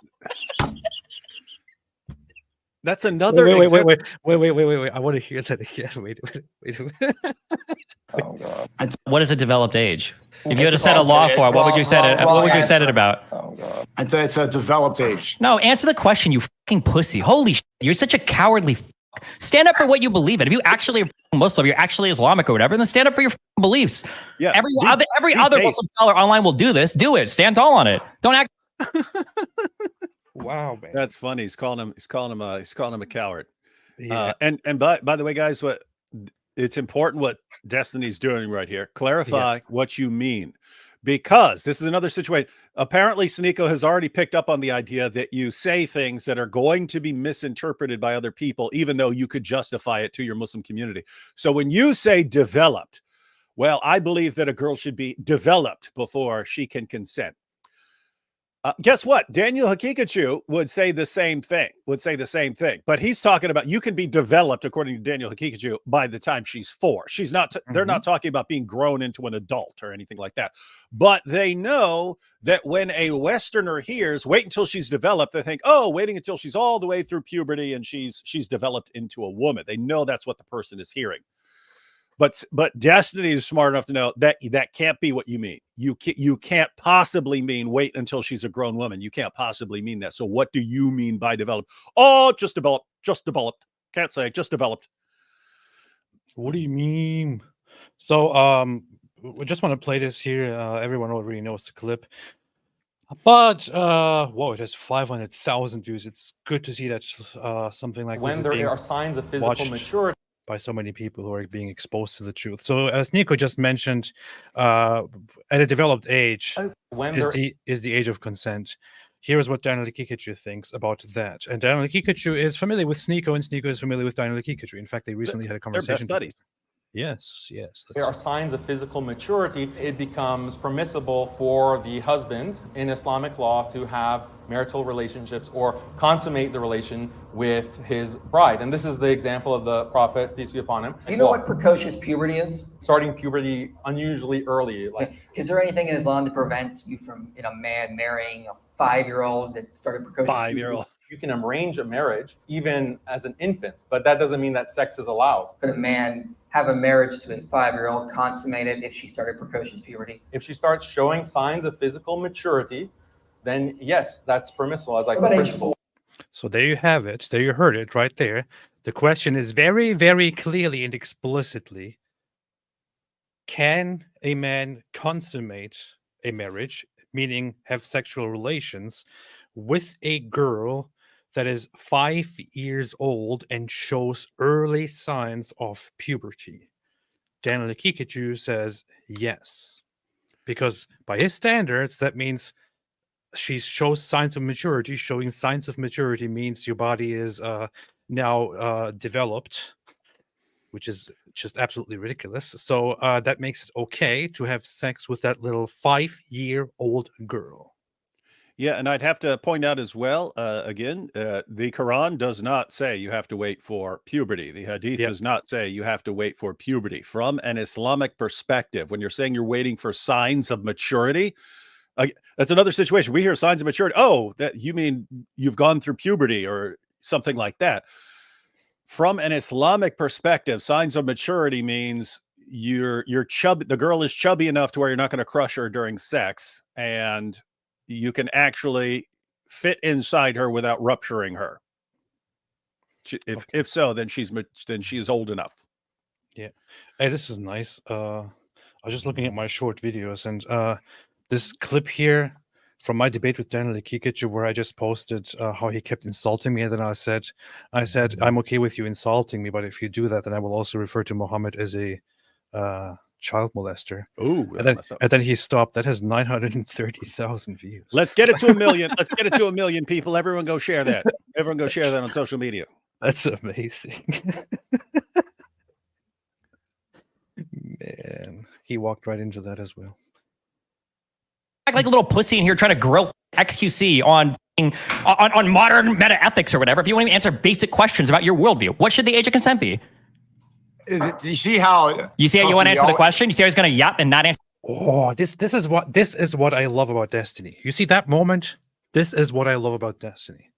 That's another. Wait. I want to hear that again. Wait. Oh god. What is a developed age? If you had to It's set a law Apostate. for it, what would you set it? What would you set it about? Oh god. I'd say it's a developed age. No, answer the question, you fucking pussy. Holy shit, you're such a cowardly fuck. Stand up for what you believe in. If you actually are Muslim, you're actually Islamic or whatever, then stand up for your fucking beliefs. Yeah. Every other based. Muslim scholar online will do this. Do it. Stand tall on it. Don't act. Wow, man. That's funny. He's calling him a coward. Yeah. And by the way, guys, it's important what Destiny's doing right here. Clarify what you mean, because this is another situation. Apparently, Sneako has already picked up on the idea that you say things that are going to be misinterpreted by other people, even though you could justify it to your Muslim community. So when you say developed, well, I believe that a girl should be developed before she can consent. Guess what? Daniel Hakikachu would say the same thing. But he's talking about you can be developed, according to Daniel Hakikachu, by the time she's 4. She's not. They're not talking about being grown into an adult or anything like that. But they know that when a Westerner hears "wait until she's developed," they think, "Oh, waiting until she's all the way through puberty and she's developed into a woman." They know that's what the person is hearing. But Destiny is smart enough to know that can't be what you mean. You can't possibly mean wait until she's a grown woman. You can't possibly mean that. So what do you mean by developed? Oh, just developed. Can't say just developed. What do you mean? So we just want to play this here. Everyone already knows the clip. But whoa, it has 500,000 views. It's good to see that something like when this there are signs of physical maturity by so many people who are being exposed to the truth. So as Nico just mentioned, at a developed age is the age of consent. Here is what Daniel Hakikachu thinks about that. And Daniel Hakikachu is familiar with Sneako, and Sneako is familiar with Daniel Hakikachu. In fact, they recently had a conversation. They're best buddies. Yes. There are signs of physical maturity. It becomes permissible for the husband in Islamic law to have marital relationships or consummate the relation with his bride. And this is the example of the Prophet, peace be upon him. Do you know what precocious puberty is? Starting puberty unusually early. Is there anything in Islam that prevents you from, a man marrying a 5-year-old that started precocious? 5-year-old. You can arrange a marriage even as an infant, but that doesn't mean that sex is allowed. Could a man have a marriage to a 5-year-old consummated if she started precocious puberty? If she starts showing signs of physical maturity, then yes, that's permissible, as I said. So there you have it. There you heard it right there. The question is very, very clearly and explicitly, can a man consummate a marriage, meaning have sexual relations, with a girl that is 5 years old and shows early signs of puberty? Daniel Hakikachu says yes. Because by his standards, that means she shows signs of maturity. Showing signs of maturity means your body is now developed, which is just absolutely ridiculous. So that makes it okay to have sex with that little 5-year-old girl. Yeah, and I'd have to point out as well, again, the Quran does not say you have to wait for puberty. The Hadith does not say you have to wait for puberty. From an Islamic perspective, when you're saying you're waiting for signs of maturity, that's another situation. We hear signs of maturity. Oh, that you mean you've gone through puberty or something like that. From an Islamic perspective, signs of maturity means you're chubby. The girl is chubby enough to where you're not going to crush her during sex, and you can actually fit inside her without rupturing her. If so, then she is old enough. Yeah. Hey, this is nice. I was just looking at my short videos, and this clip here from my debate with Daniel Hakikachu, where I just posted how he kept insulting me, and then I said, I'm okay with you insulting me, but if you do that, then I will also refer to Muhammad as a child molester. Ooh, and then he stopped. That has 930,000 views. Let's get it to 1 million. Let's get it to 1 million people. Everyone go share that. Everyone go share that on social media. That's amazing. Man, he walked right into that as well. Act like a little pussy in here trying to grill XQC on modern meta ethics or whatever. If you want to answer basic questions about your worldview, what should the age of consent be? Do you see how you want to answer the question? You see how he's going to yap and not answer? Oh, this is what I love about Destiny. You see that moment? This is what I love about Destiny.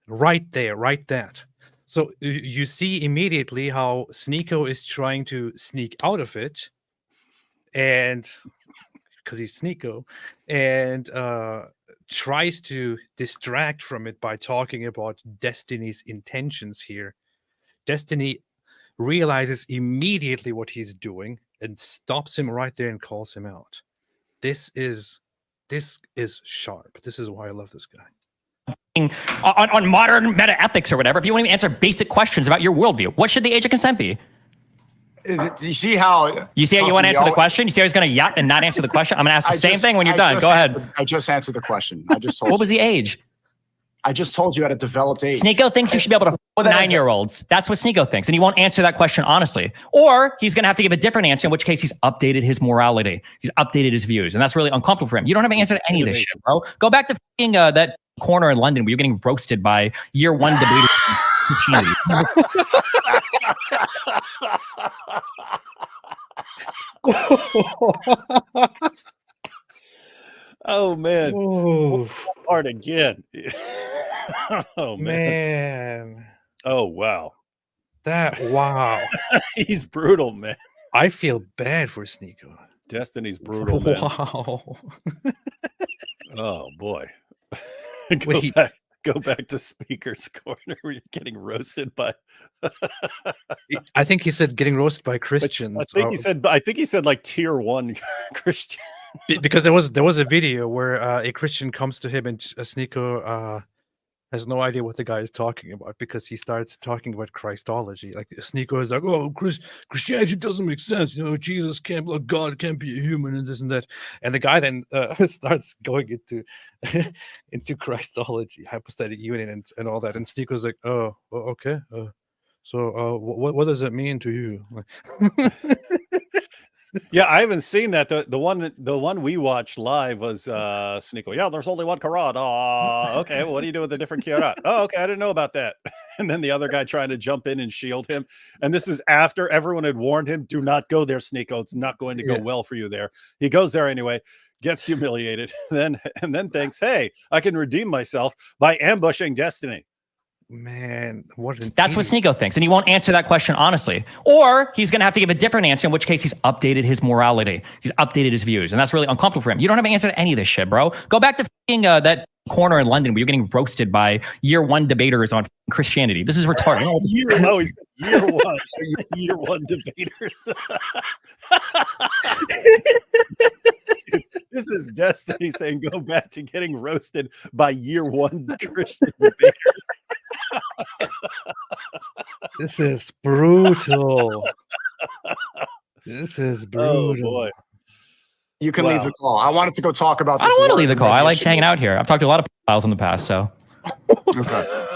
Right there, right that. So you see immediately how Sneako is trying to sneak out of it, and because he's Sneako, and tries to distract from it by talking about Destiny's intentions here. Destiny realizes immediately what he's doing and stops him right there and calls him out. This is sharp. This is why I love this guy. On modern meta ethics or whatever, if you want to answer basic questions about your worldview, what should the age of consent be? You see how you want to answer the question? You see how he's going to yacht and not answer the question? I'm going to ask the same thing when you're done. Go ahead. I just answered the question. I just told what was the age? I just told you at a developed age. Sneako thinks you should be able to 9-year-olds. That's what Sneako thinks. And he won't answer that question honestly. Or he's going to have to give a different answer, in which case he's updated his morality. He's updated his views. And that's really uncomfortable for him. You don't have an answer to any of this shit, bro. Go back to that corner in London where you're getting roasted by year one debaters. Oh man. Ooh. Hard again. Oh man. Oh wow. Wow. He's brutal, man. I feel bad for Sneako. Destiny's brutal, man. Wow. Oh boy. Go back to Speaker's Corner where you're getting roasted by I think he said getting roasted by Christians. I think he said like tier 1 Christian. Because there was a video where a Christian comes to him and Sneako has no idea what the guy is talking about because he starts talking about Christology. Like Sneako is like, "Oh, Christianity doesn't make sense. You know, Jesus can't, God can't be a human, and this and that." And the guy then starts going into Christology, hypostatic union, and all that. And Sneako's like, "Oh, okay. So what does that mean to you?" Yeah, I haven't seen that. The one we watched live was Sneako. Yeah, there's only one Quran. Oh, okay. Well, what do you do with the different Quran? Oh, okay. I didn't know about that. And then the other guy trying to jump in and shield him. And this is after everyone had warned him, do not go there, Sneako. It's not going to go well for you there. He goes there anyway, gets humiliated, and then thinks, hey, I can redeem myself by ambushing Destiny. Man, that's what Sneako thinks, and he won't answer that question honestly. Or he's going to have to give a different answer, in which case he's updated his morality. He's updated his views, and that's really uncomfortable for him. You don't have an answer to any of this shit, bro. Go back to that corner in London where you're getting roasted by year 1 debaters on Christianity. This is retarded. Year 1. Year 1 debaters. This is Destiny saying go back to getting roasted by year 1 Christian debaters. This is brutal. This is brutal. Oh boy. You can leave the call. I wanted to go talk about this. I don't want to leave the call. I like hanging out here. I've talked to a lot of pedophiles in the past, so. Okay.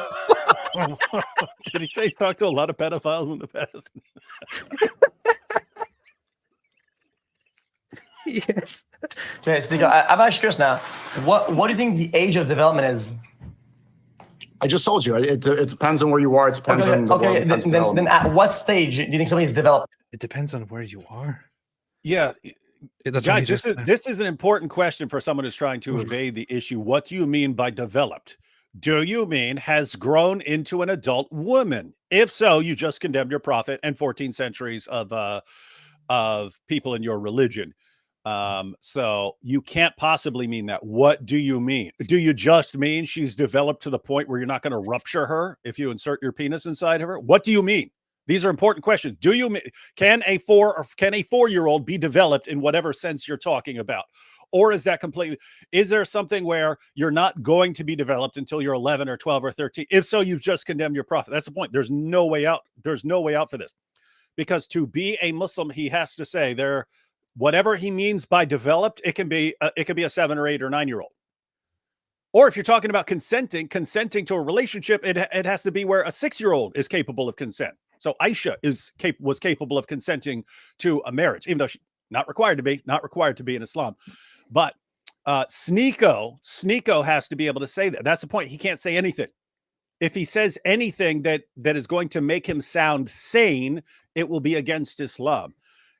Did he say he's talked to a lot of pedophiles in the past? Yes. Okay, Sneako, I'm actually curious now. What do you think the age of development is? I just told you. It depends on where you are. It depends on the world. Then at what stage do you think somebody's developed? It depends on where you are. Yeah. Guys, this is an important question for someone who's trying to evade the issue. What do you mean by developed? Do you mean has grown into an adult woman? If so, you just condemned your prophet and 14 centuries of people in your religion. So you can't possibly mean that. What do you mean? Do you just mean she's developed to the point where you're not going to rupture her if you insert your penis inside of her? What do you mean? These are important questions. Do you mean, can a 4-year-old be developed in whatever sense you're talking about? Or is that completely, is there something where you're not going to be developed until you're 11 or 12 or 13? If so, you've just condemned your prophet. That's the point. There's no way out. There's no way out for this. Because to be a Muslim, he has to say whatever he means by developed, it can be a 7 or 8 or 9-year-old. Or if you're talking about consenting to a relationship, it has to be where a 6-year-old is capable of consent. So Aisha was capable of consenting to a marriage, even though she's not required to be in Islam. But Sneako has to be able to say that. That's the point. He can't say anything. If he says anything that is going to make him sound sane, it will be against Islam.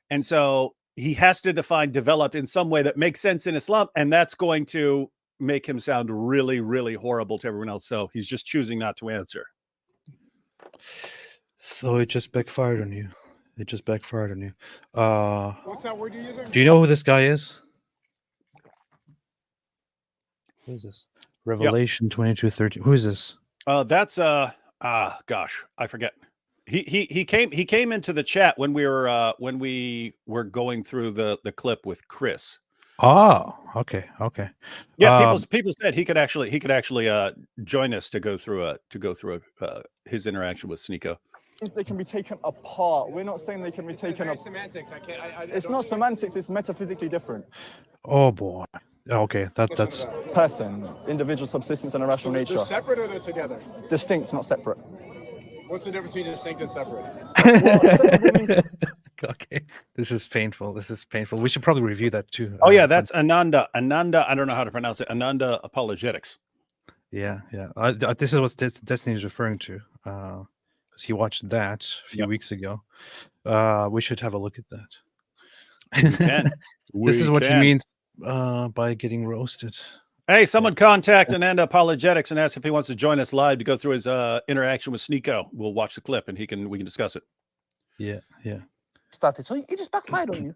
And so he has to define developed in some way that makes sense in Islam, and that's going to make him sound really, really horrible to everyone else. So he's just choosing not to answer. So it just backfired on you. It just backfired on you. What's that word you're using? Do you know who this guy is? Who is this? Revelation 22:13. Who is this? That's gosh, I forget. He came into the chat when we were going through the clip with Chris. Oh, okay. Yeah, people said he could actually join us to go through his interaction with Sneako. They can be taken apart. We're not saying they can be taken apart. Semantics. I can't. It's not semantics. It's metaphysically different. Oh boy. Okay, that's Person, individual, subsistence, and irrational nature. They're separate or they're together? Distinct, not separate. What's the difference between distinct and separate? okay. This is painful. We should probably review that too. Oh yeah, that's Ananda. Ananda. I don't know how to pronounce it. Ananda Apologetics. Yeah. This is what Destiny is referring to. Because he watched that a few weeks ago. We should have a look at that. We can. This is what he means by getting roasted. Hey, someone contact Ananda Apologetics and ask if he wants to join us live to go through his interaction with Sneako. We'll watch the clip and we can discuss it. Yeah. Started. So it just backfired on you.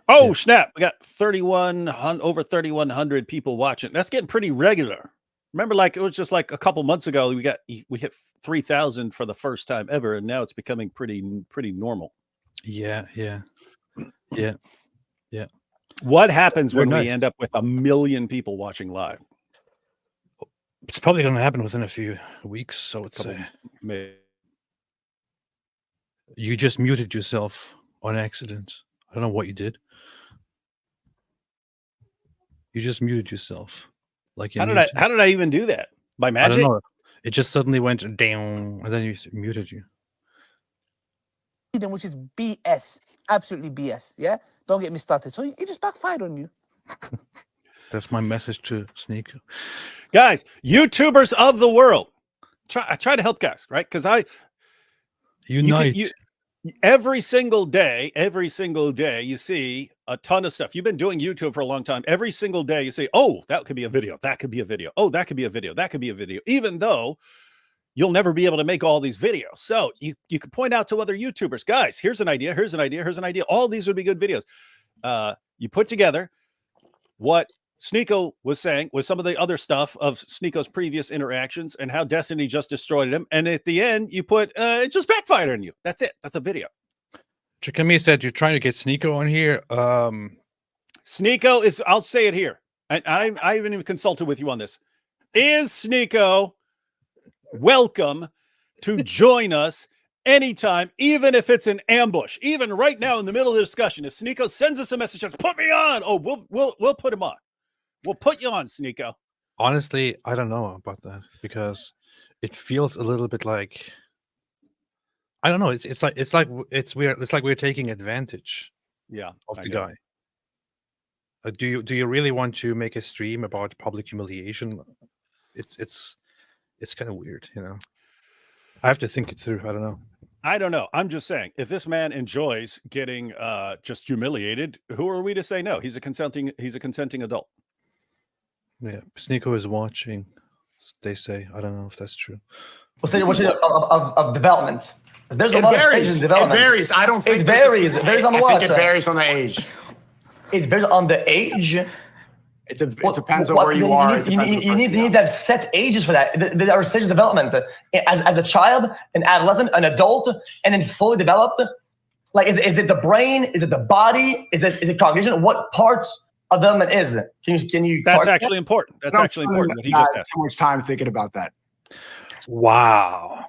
Oh snap! We got over 3,100 people watching. That's getting pretty regular. Remember, like it was just like a couple months ago. We hit 3,000 for the first time ever, and now it's becoming pretty normal. Yeah. What happens when we end up with 1 million people watching live? It's probably going to happen within a few weeks. So it's you just muted yourself on accident. I don't know what you did. You just muted yourself. Like how did I even do that? By magic? I don't know. It just suddenly went down, and then you muted you. Which is BS, absolutely BS. Yeah, don't get me started. So it just backfired on you. That's my message to Sneako. Guys, YouTubers of the world, I try to help guys, right? Because unite. Every single day, you see a ton of stuff. You've been doing YouTube for a long time. Every single day, you say, "Oh, that could be a video. That could be a video. Oh, that could be a video. That could be a video." Even though you'll never be able to make all these videos. So you could point out to other YouTubers, guys, here's an idea, here's an idea, here's an idea. All these would be good videos. You put together what Sneako was saying with some of the other stuff of Sneako's previous interactions and how Destiny just destroyed him. And at the end, you put, it just backfired on you. That's it. That's a video. Chikami said you're trying to get Sneako on here. Sneako is, I'll say it here. I haven't even consulted with you on this. Is Sneako welcome to join us anytime, even if it's an ambush, even right now in the middle of the discussion? If Sneako sends us a message, just put me on. Oh, we'll put him on. We'll put you on, Sneako. Honestly, I don't know about that because it feels a little bit like, I don't know. It's like we're taking advantage. Of the guy. Do you really want to make a stream about public humiliation? It's kind of weird, you know. I have to think it through. I don't know. I'm just saying, if this man enjoys getting just humiliated, who are we to say no? He's a consenting adult. Yeah, Sneako is watching. They say. I don't know if that's true. What's the of development? There's a lot of stages in development. It varies. I don't think it varies. It varies on the what? I think it varies on the age. It varies on the age. It depends on where you are. You need to have set ages for that. There are stages of development as a child, an adolescent, an adult, and then fully developed. Like, is it the brain? Is it the body? Is it cognition? What parts of development is it? Can you? That's actually important. That's actually important. What he just asked. Too much time thinking about that. Wow.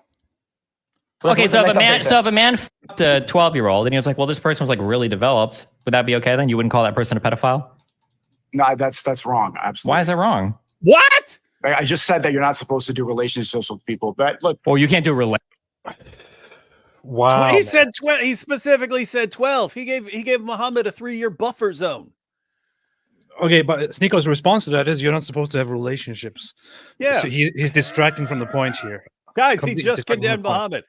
Okay, so if a man fucked a 12-year-old and he was like, well, this person was like really developed, would that be okay then? You wouldn't call that person a pedophile? No, that's wrong. Absolutely. Why is that wrong? What? I just said that you're not supposed to do relationships with people, but look. Well, you can't do Wow. He said 12. He specifically said 12. He gave Muhammad a 3-year buffer zone. Okay, but Sneako's response to that is you're not supposed to have relationships. Yeah. So he's distracting from the point here. Guys, he just condemned Muhammad.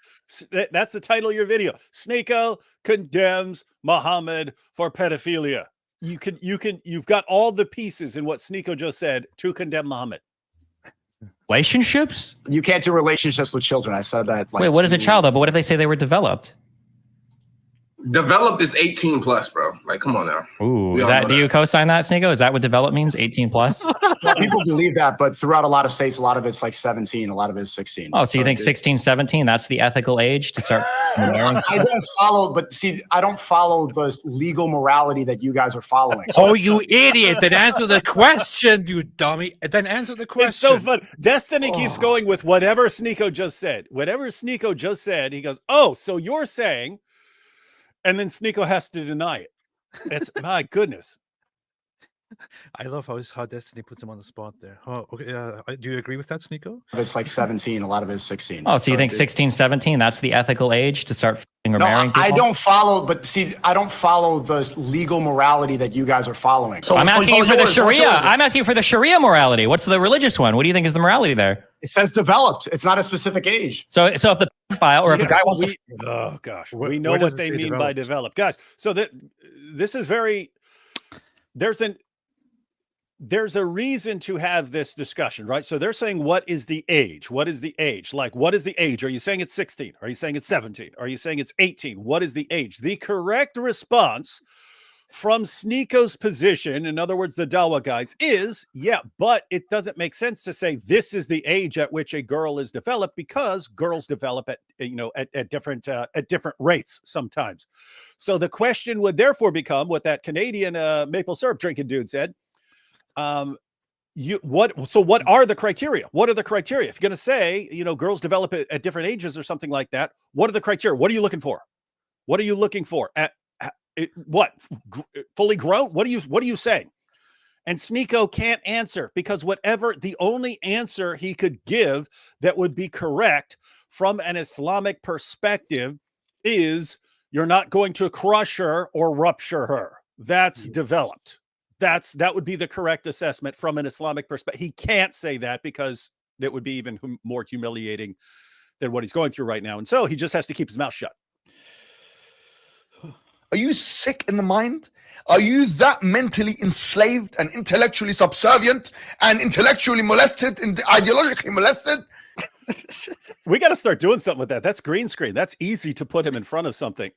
That's the title of your video. Sneako condemns Muhammad for pedophilia. You've got all the pieces in what Sneako just said to condemn Muhammad. Relationships? You can't do relationships with children. I said that. Like, Wait, what is a child though? But what if they say they were developed? Developed is 18 plus, bro. Like, come on now. Ooh, do you co-sign that, Sneako? Is that what developed means? 18 plus? Well, people believe that, but throughout a lot of states, a lot of it's like 17, a lot of it's 16. Oh, so you think 16, 17, that's the ethical age to start marrying? I don't follow, but see, I don't follow the legal morality that you guys are following. Oh, you idiot. Then answer the question, you dummy. Then answer the question. It's so fun. Destiny keeps going with whatever Sneako just said. Whatever Sneako just said, he goes, oh, so you're saying, and then Sneako has to deny it. It's my goodness. I love how Destiny puts him on the spot there. Oh, okay. Do you agree with that, Sneako? It's like 17, a lot of it's 16. Oh, so you think 16, 17, that's the ethical age to start or marrying people? I don't follow, but see, I don't follow the legal morality that you guys are following. So I'm asking you for the Sharia. I'm asking you for the Sharia morality. What's the religious one? What do you think is the morality there? It says developed. It's not a specific age. So if the pedophile or if a guy wants to... Oh, gosh. We know what they mean by developed. Guys, so this is very... There's a reason to have this discussion, right? So they're saying, what is the age? What is the age? Like, what is the age? Are you saying it's 16? Are you saying it's 17? Are you saying it's 18? What is the age? The correct response from Sneako's position, in other words, the Dawa guys, is, yeah, but it doesn't make sense to say this is the age at which a girl is developed, because girls develop at different rates sometimes. So the question would therefore become what that Canadian maple syrup drinking dude said. What are the criteria? What are the criteria? If you're going to say, girls develop at different ages or something like that, what are the criteria? What are you looking for? What are you looking for? What? Fully grown? What are you saying? And Sneako can't answer, because the only answer he could give that would be correct from an Islamic perspective is, you're not going to crush her or rupture her. That's developed. That would be the correct assessment from an Islamic perspective. He can't say that, because that would be even more humiliating than what he's going through right now. And so he just has to keep his mouth shut. Are you sick in the mind? Are you that mentally enslaved and intellectually subservient and intellectually molested and ideologically molested? We got to start doing something with that. That's green screen. That's easy to put him in front of something.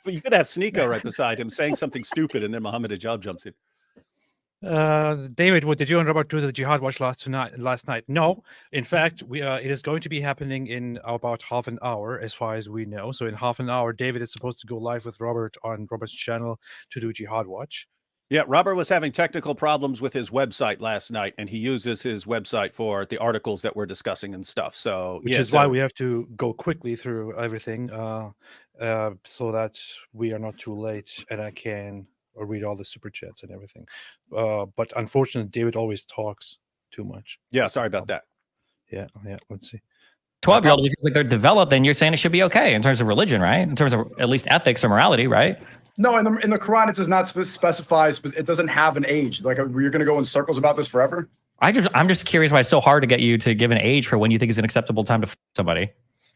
You could have Sneako right beside him saying something stupid, and then Muhammad Ajab jumps in. David, did you and Robert do the Jihad Watch last night? No. In fact, it is going to be happening in about half an hour, as far as we know. So in half an hour, David is supposed to go live with Robert on Robert's channel to do Jihad Watch. Yeah, Robert was having technical problems with his website last night, and he uses his website for the articles that we're discussing and stuff. So, which is why we have to go quickly through everything, so that we are not too late, and I can read all the super chats and everything. But unfortunately, David always talks too much. Yeah, sorry about that. Yeah. Let's see. 12-year-old, if you feel like they're developed, then you're saying it should be okay in terms of religion, right? In terms of at least ethics or morality, right? No, in the Quran, it does not specify. It doesn't have an age. Like, you're going to go in circles about this forever. I'm just curious why it's so hard to get you to give an age for when you think is an acceptable time to somebody.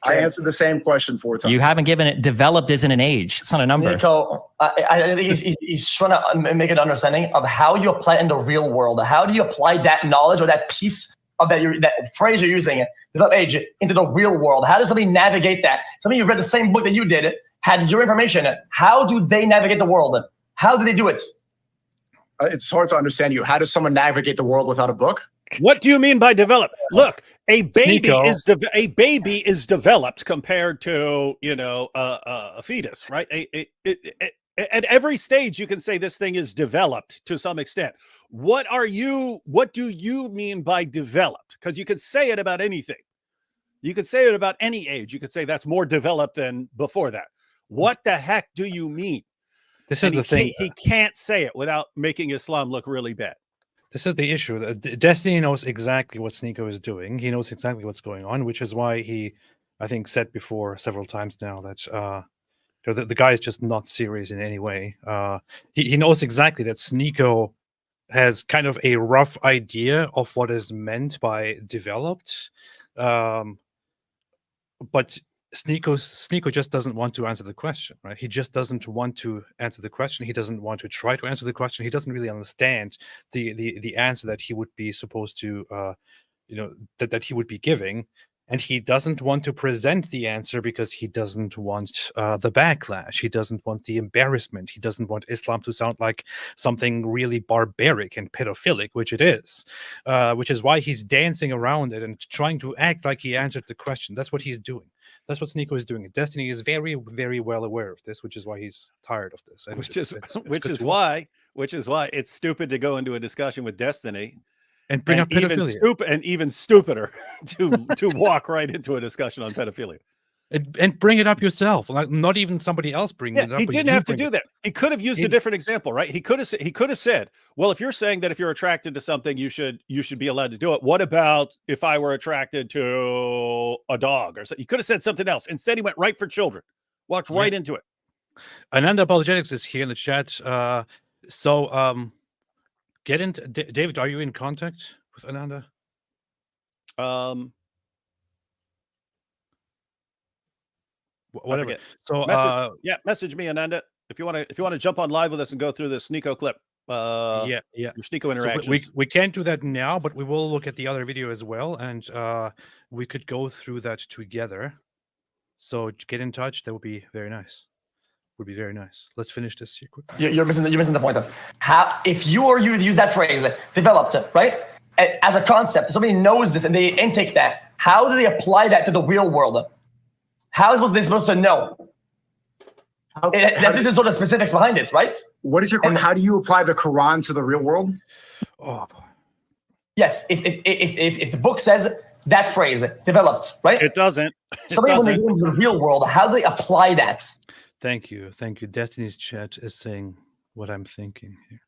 I answered the same question 4 times. You haven't given it. Developed isn't an age. It's not a number. Sneako, I think he's trying to make an understanding of how you apply it in the real world. How do you apply that knowledge or that piece of that phrase you're using, developed age, into the real world? How does somebody navigate that? Somebody who read the same book that you did, had your information. How do they navigate the world? How do they do it? It's hard to understand you. How does someone navigate the world without a book? What do you mean by developed? Look, a baby Sneako. is developed compared to a fetus, right? At every stage, you can say this thing is developed to some extent. What do you mean by developed? Because you could say it about anything. You could say it about any age. You could say that's more developed than before that. What the heck do you mean? This is the thing. He can't say it without making Islam look really bad. This is the issue. Destiny knows exactly what Sneako is doing. He knows exactly what's going on, which is why he, I think, said before several times now that the guy is just not serious in any way. He knows exactly that Sneako has kind of a rough idea of what is meant by developed, but Sneako just doesn't want to answer the question, right? He just doesn't want to answer the question. He doesn't want to try to answer the question. He doesn't really understand the answer that he would be supposed to that he would be giving, and he doesn't want to present the answer because he doesn't want the backlash. He doesn't want the embarrassment. He doesn't want Islam to sound like something really barbaric and pedophilic, which it is, which is why he's dancing around it and trying to act like he answered the question. That's what he's doing. That's what Sneako is doing. Destiny is very, very well aware of this, which is why he's tired of this. And which is why it's stupid to go into a discussion with Destiny and bring up pedophilia. Even stupider to walk right into a discussion on pedophilia. And bring it up yourself, like not even somebody else bringing it up. He didn't have to do that. He could have used a different example, right? He could have said, "Well, if you're saying that if you're attracted to something, you should be allowed to do it. What about if I were attracted to a dog or something?" He could have said something else. Instead, he went right for children, walked right into it. Ananda Apologetics is here in the chat. Get into David. Are you in contact with Ananda? Whatever. So message me, Ananda, if you want to jump on live with us and go through the Sneako clip. Your Sneako interactions. So we can't do that now, but we will look at the other video as well, and we could go through that together. So get in touch. That would be very nice. Would be very nice. Let's finish this here quickly. You're missing the point of how, if you use that phrase, developed, right, as a concept, somebody knows this and they intake that. How do they apply that to the real world? How is they supposed to know? There's sort of specifics behind it, right? What is your question? How do you apply the Quran to the real world? Oh boy. Yes, if the book says that phrase, developed, right? It doesn't. Somebody when they go into the real world, how do they apply that? Thank you. Destiny's chat is saying what I'm thinking here.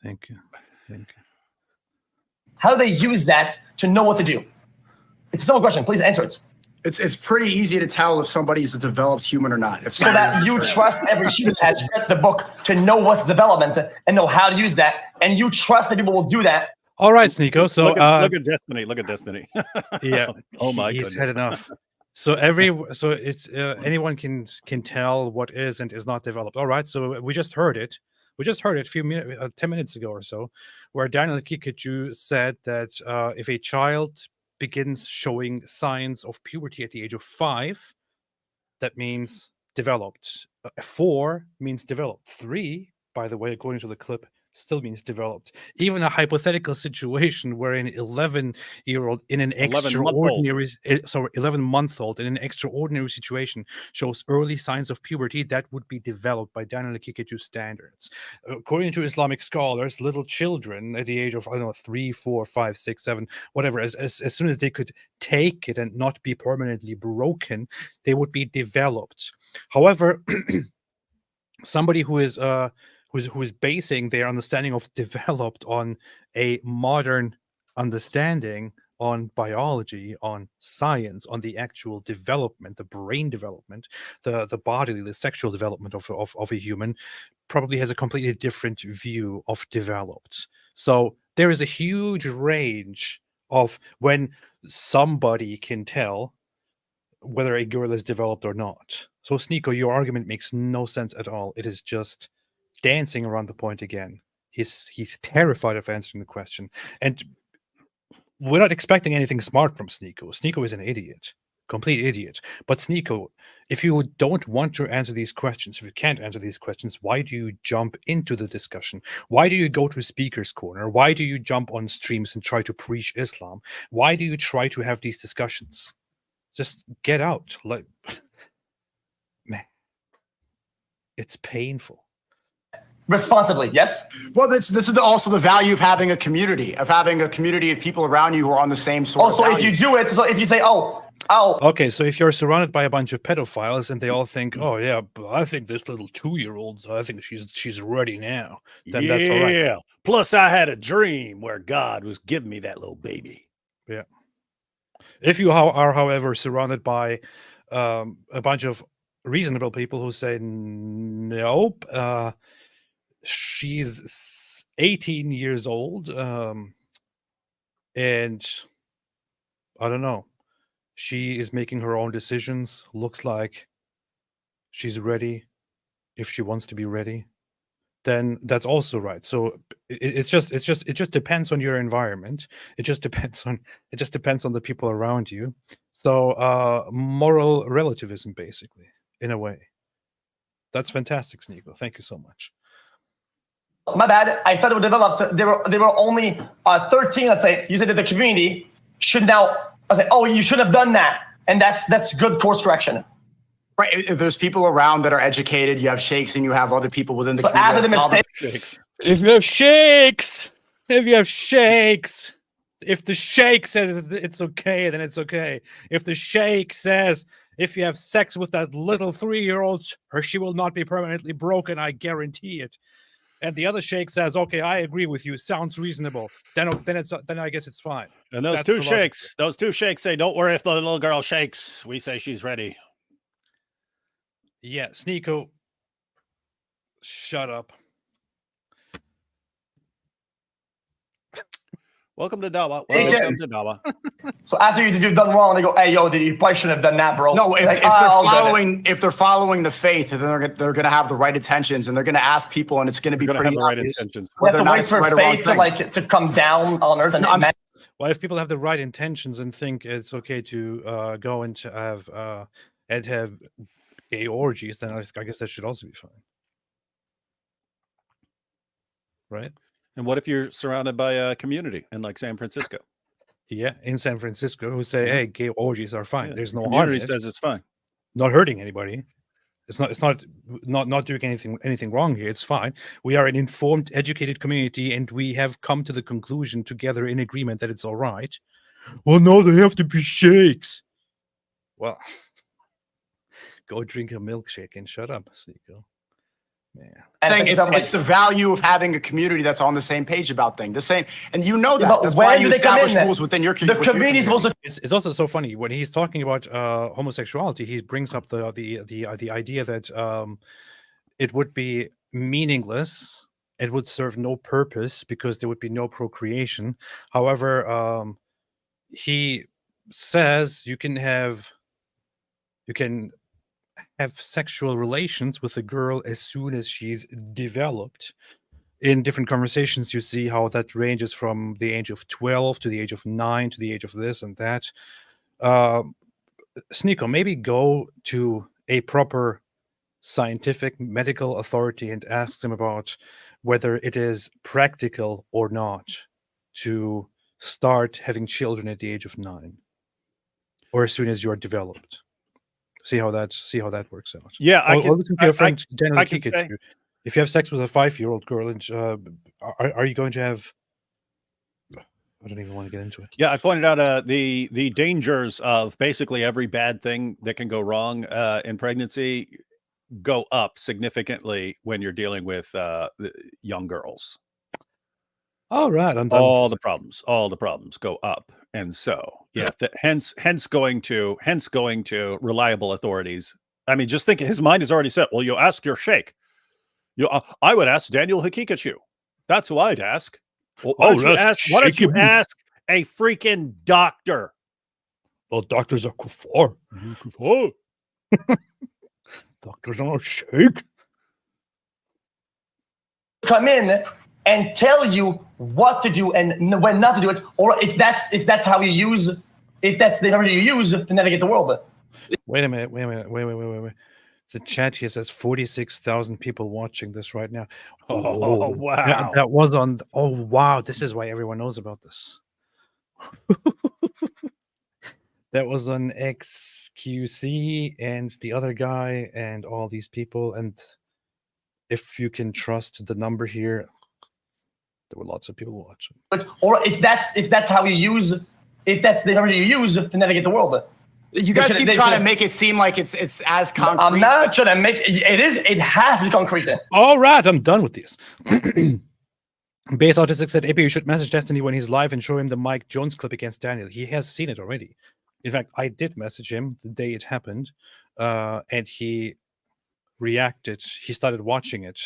Thank you. How do they use that to know what to do? It's a simple question. Please answer it. It's pretty easy to tell if somebody's a developed human or not. So that you trust every student has read the book to know what's development and know how to use that, and you trust that people will do that. All right, Sneako. So look at Destiny. Look at Destiny. Yeah. Oh my he's goodness. had enough. So it's anyone can tell what is and is not developed. All right. So we just heard it. We just heard it a few minutes, 10 minutes ago or so, where Daniel Kikuchu said that if a child begins showing signs of puberty at the age of 5, that means developed. 4 means developed. 3, by the way, according to the clip, still means developed. Even a hypothetical situation where an 11-year-old in an extraordinary 11-month-old in an extraordinary situation shows early signs of puberty, that would be developed by Daniel Kikuchu standards. According to Islamic scholars, little children at the age of 3, 4, 5, 6, 7, whatever, as soon as they could take it and not be permanently broken, they would be developed. However, somebody who is basing their understanding of developed on a modern understanding on biology, on science, on the actual development, the brain development, the bodily, the sexual development of a human, probably has a completely different view of developed. So there is a huge range of when somebody can tell whether a girl is developed or not. So Sneako, your argument makes no sense at all. It is just dancing around the point again. He's terrified of answering the question, and we're not expecting anything smart from Sneako. Sneako is an idiot, complete idiot. But Sneako, if you don't want to answer these questions, if you can't answer these questions, why do you jump into the discussion? Why do you go to Speaker's Corner? Why do you jump on streams and try to preach Islam? Why do you try to have these discussions? Just get out. Like, man, it's painful. Responsibly, yes. Well, this is also the value of having a community of people around you who are on the same sort of values. If you do it, so if you say, okay, so if you're surrounded by a bunch of pedophiles and they all think, oh yeah, but I think this little 2-year-old, I think she's ready now, then that's all right. Yeah. Plus, I had a dream where God was giving me that little baby. Yeah. If you are, however, surrounded by a bunch of reasonable people who say, nope, she's 18 years old, and I don't know, she is making her own decisions, looks like she's ready if she wants to be ready, then that's also right. So it just depends on your environment. It just depends on the people around you. So moral relativism, basically, in a way. That's fantastic, Sneako. Thank you so much. My bad. I thought it was developed. They were only 13. Let's say you said that the community should now. I say, oh, you should have done that, and that's good course correction. Right. If there's people around that are educated, you have sheikhs and you have other people within the so community. After the mistake, if you have sheikhs, if the sheikh says it's okay, then it's okay. If the sheikh says if you have sex with that little 3-year-old, she will not be permanently broken, I guarantee it. And the other sheikh says, okay, I agree with you, sounds reasonable. Then I guess it's fine. And those two sheikhs say, don't worry if the little girl shakes. We say she's ready. Yeah, Sneako, shut up. Welcome to Dawa. Welcome to Dawa. So after you've done wrong, they go, "Hey, yo, you probably shouldn't have done that, bro." No, if they're following the faith, then they're going to have the right intentions, and they're going to ask people, and it's going to be pretty right obvious. intentions. We have to wait for faith to come down on earth. And well, if people have the right intentions and think it's okay to go and to have gay orgies, then I guess that should also be fine, right? And what if you're surrounded by a community in like San Francisco? Yeah, in San Francisco, who say, "Hey, gay orgies are fine. Yeah, There's no the harm." community says it's fine. Not hurting anybody. It's not doing anything wrong here. It's fine. We are an informed, educated community, and we have come to the conclusion together in agreement that it's all right. Well, no, they have to be sheikhs. Well, go drink a milkshake and shut up, Sneako. Man. Saying it's the value of having a community that's on the same page about things. The same, and you know that. That's why you establish rules within your community. The community is also. It's also so funny when he's talking about homosexuality. He brings up the idea that it would be meaningless. It would serve no purpose because there would be no procreation. However, he says you can have sexual relations with a girl as soon as she's developed. In different conversations, you see how that ranges from the age of 12 to the age of 9 to the age of this and that. Sneako, maybe go to a proper scientific medical authority and ask them about whether it is practical or not to start having children at the age of 9 or as soon as you're developed. See how that works out. Yeah, I can. Listen to your friend Daniel I can say, Kikic. If you have sex with a 5-year-old girl, and are you going to have? I don't even want to get into it. Yeah, I pointed out the dangers of basically every bad thing that can go wrong in pregnancy go up significantly when you're dealing with young girls. All right, I'm done. All the problems go up, and so yeah, hence going to reliable authorities. I mean, just think his mind is already set. Well, you ask your sheikh. I would ask Daniel Hakikachu. That's who I'd ask. Well, why don't you ask a freaking doctor? Well, doctors are kuffar. Kuffar. Doctors are not sheikh. Come in and tell you what to do and when not to do it, or if that's how you use, if that's the number you use to navigate the world. Wait a minute. The chat here says 46,000 people watching this right now. Oh wow. That was on. Oh wow. This is why everyone knows about this. That was on XQC and the other guy and all these people. And if you can trust the number here, there were lots of people watching. Or if that's how you use, if that's the number you use to navigate the world. You guys keep trying to make it seem like it's as concrete. I'm not trying to make it. It has to be concrete. All right, I'm done with this. Base Autistic said, AP, you should message Destiny when he's live and show him the Mike Jones clip against Daniel. He has seen it already. In fact, I did message him the day it happened, and he reacted. He started watching it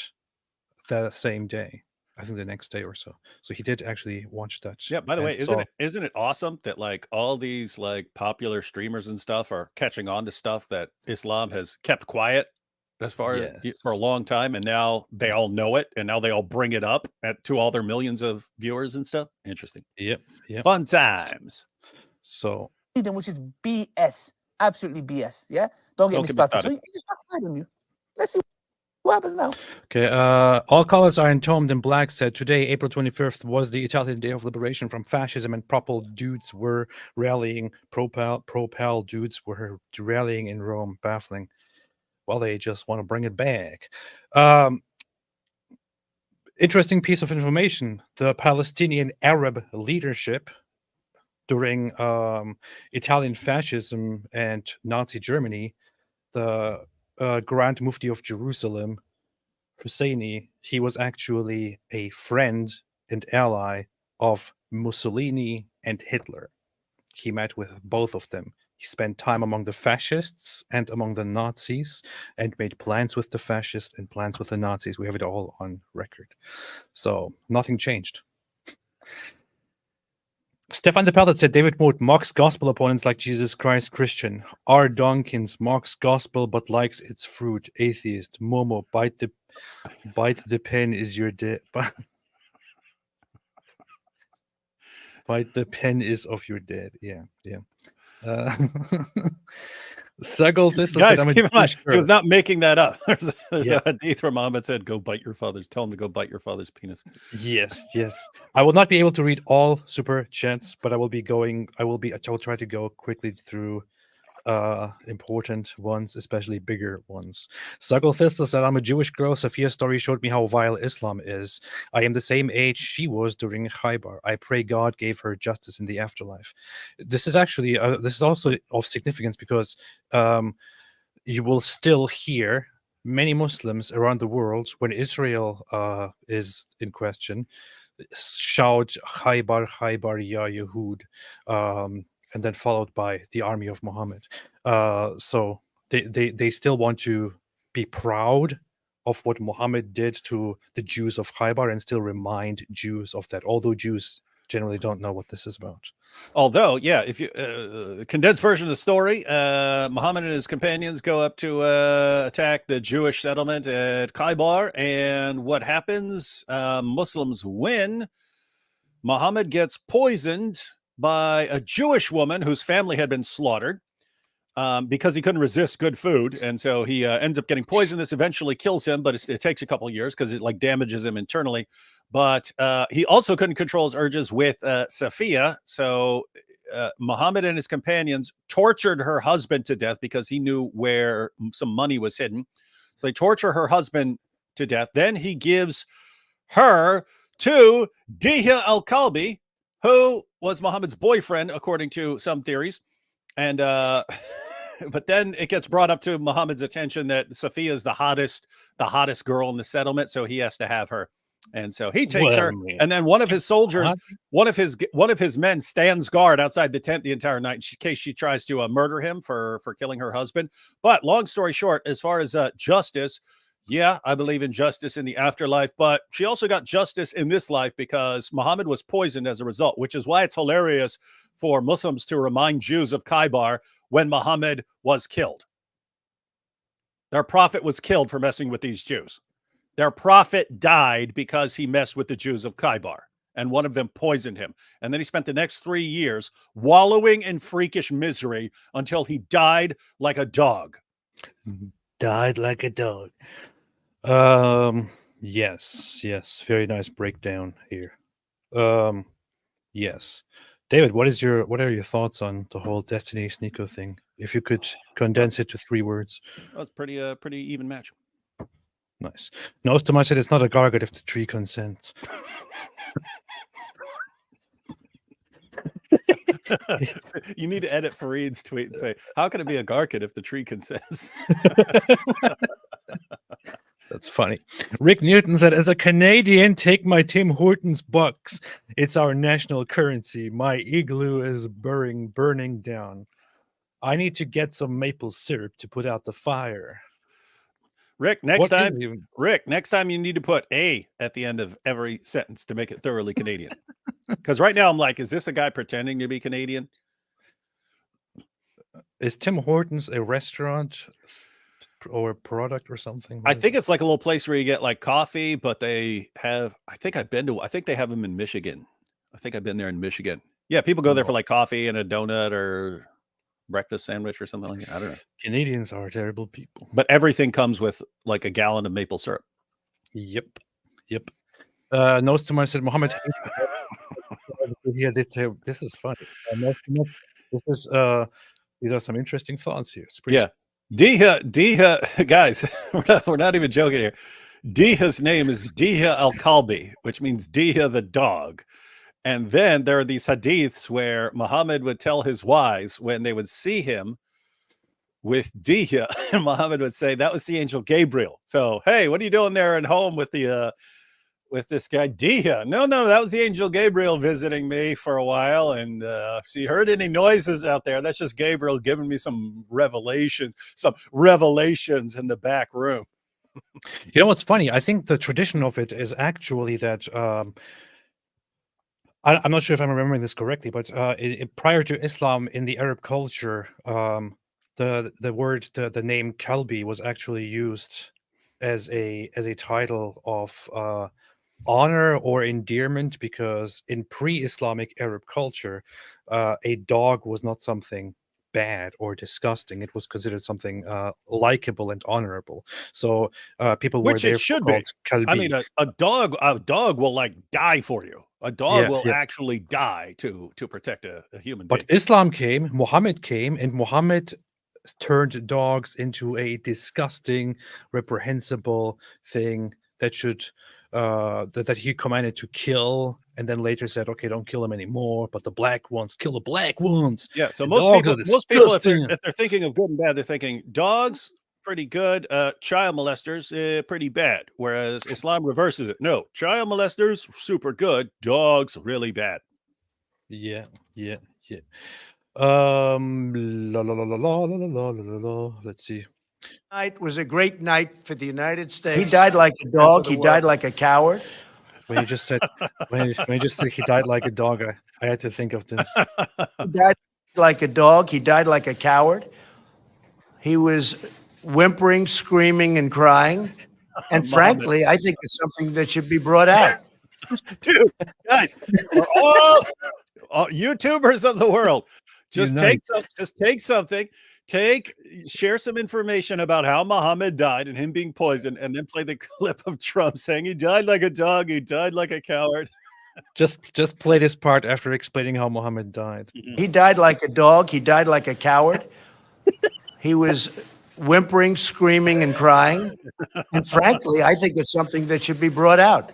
the same day. I think the next day or so. So he did actually watch that. Yeah, by the way, isn't it awesome that like all these like popular streamers and stuff are catching on to stuff that Islam has kept quiet as far as for a Yes. long time, and now they all know it, and now they all bring it up to all their millions of viewers and stuff. Interesting. Yep. Fun times. So Which is BS, absolutely BS. Yeah, don't get me started. So he just backfired on you. Let's see what happens now. Okay, all colors are entombed in black said today, April 25th, was the Italian Day of Liberation from fascism, and propel dudes were rallying, propel dudes were rallying in Rome, baffling. Well, they just want to bring it back. Interesting piece of information. The Palestinian Arab leadership during Italian fascism and Nazi Germany, the Grand Mufti of Jerusalem, Husseini, he was actually a friend and ally of Mussolini and Hitler. He met with both of them. He spent time among the fascists and among the Nazis and made plans with the fascists and plans with the Nazis. We have it all on record. So nothing changed. Stefan de Pellet said David Moat mocks gospel opponents like Jesus Christ Christian. R. Donkins mocks gospel but likes its fruit. Atheist. Momo, bite the pen is your dead. Bite the pen is of your dead. Yeah. Sagol Thistle Guys, said, keep in mind, he was not making that up. There's a hadith where Muhammad said, "Go bite your father's." Tell him to go bite your father's penis. Yes. I will not be able to read all super chats, but I will try to go quickly through important ones, especially bigger ones. Sagol Thistle said, I'm a Jewish girl. Sophia's story showed me how vile Islam is. I am the same age she was during Khaybar. I pray God gave her justice in the afterlife. This is actually this is also of significance because you will still hear many Muslims around the world, when Israel is in question, shout Khaybar, Khaybar, Ya Yahud, and then followed by the army of Muhammad. So they still want to be proud of what Muhammad did to the Jews of Khaybar and still remind Jews of that, although Jews generally don't know what this is about. Although, yeah, if you condensed version of the story, Muhammad and his companions go up to attack the Jewish settlement at Khaybar, and what happens? Muslims win. Muhammad gets poisoned by a Jewish woman whose family had been slaughtered because he couldn't resist good food, and so he ended up getting poisoned. This eventually kills him, but it takes a couple of years because it like damages him internally. But he also couldn't control his urges with Sophia, so Muhammad and his companions tortured her husband to death because he knew where some money was hidden. So they torture her husband to death. Then he gives her to Dihya al-Kalbi, who was Muhammad's boyfriend, according to some theories. And but then it gets brought up to Muhammad's attention that Sophia is the hottest girl in the settlement, so he has to have her. And so he takes her, and then one of his soldiers, one of his men stands guard outside the tent the entire night in case she tries to murder him for killing her husband. But long story short, as far as justice, yeah, I believe in justice in the afterlife, but she also got justice in this life because Muhammad was poisoned as a result, which is why it's hilarious for Muslims to remind Jews of Khaybar when Muhammad was killed. Their prophet was killed for messing with these Jews. Their prophet died because he messed with the Jews of Khaybar, and one of them poisoned him. And then he spent the next 3 years wallowing in freakish misery until he died like a dog. Died like a dog. Yes. Very nice breakdown here. Yes. David, what are your thoughts on the whole Destiny Sneako thing? If you could condense it to 3 words. Well, it's pretty even match. Nice. Knows too much that it's not a gargot if the tree consents. You need to edit Fareed's tweet and say, how can it be a gargot if the tree consents? That's funny. Rick Newton said, as a Canadian, take my Tim Hortons bucks. It's our national currency. My igloo is burning down. I need to get some maple syrup to put out the fire. Rick, next time you need to put a at the end of every sentence to make it thoroughly Canadian. Because right now I'm like, is this a guy pretending to be Canadian? Is Tim Hortons a restaurant or product or something? I think it's like a little place where you get like coffee, but they have. I think I've been to. I think they have them in Michigan. I think I've been there in Michigan. Yeah, people go there for like coffee and a donut or breakfast sandwich or something like that. I don't know. Canadians are terrible people. But everything comes with like a gallon of maple syrup. Yep. Nose to my said Mohammed. Yeah, this is funny. This is these are some interesting thoughts here. It's pretty Diha, guys, we're not even joking here. Diha's name is Diha al-Kalbi, which means Diha the dog. And then there are these hadiths where Muhammad would tell his wives when they would see him with Diha, and Muhammad would say, that was the angel Gabriel. So, hey, what are you doing there at home with the with this guy Diha? No, that was the angel Gabriel visiting me for a while. And if you heard any noises out there, that's just Gabriel giving me some revelations in the back room. You know what's funny? I think the tradition of it is actually that I'm not sure if I'm remembering this correctly, but prior to Islam in the Arab culture, the name Kalbi was actually used as a title of honor or endearment, because in pre-Islamic Arab culture, a dog was not something bad or disgusting. It was considered something likable and honorable. So people were therefore called Kalbi. I mean, a dog will like die for you. A dog will actually die to protect a human being. But Islam came, Muhammad came, and Muhammad turned dogs into a disgusting, reprehensible thing that should that he commanded to kill, and then later said, okay, don't kill them anymore, but the black ones, kill the black ones. Yeah, so most people if they're thinking of good and bad, they're thinking dogs pretty good, child molesters pretty bad, whereas Islam reverses it. No, child molesters super good, dogs really bad. Yeah. La la la la la la la la la. Let's see. Night was a great night for the United States. He died like a dog. He died like a coward. When you just said when you just said he died like a dog, I had to think of this. He died like a dog. He died like a coward. He was whimpering, screaming, and crying. And frankly, I think it's something that should be brought out. Dude, guys, we're all YouTubers of the world. Just take something. Share some information about how Muhammad died and him being poisoned, and then play the clip of Trump saying he died like a dog, he died like a coward. Just play this part after explaining how Muhammad died. He died like a dog. He died like a coward. He was whimpering, screaming, and crying. And frankly, I think it's something that should be brought out.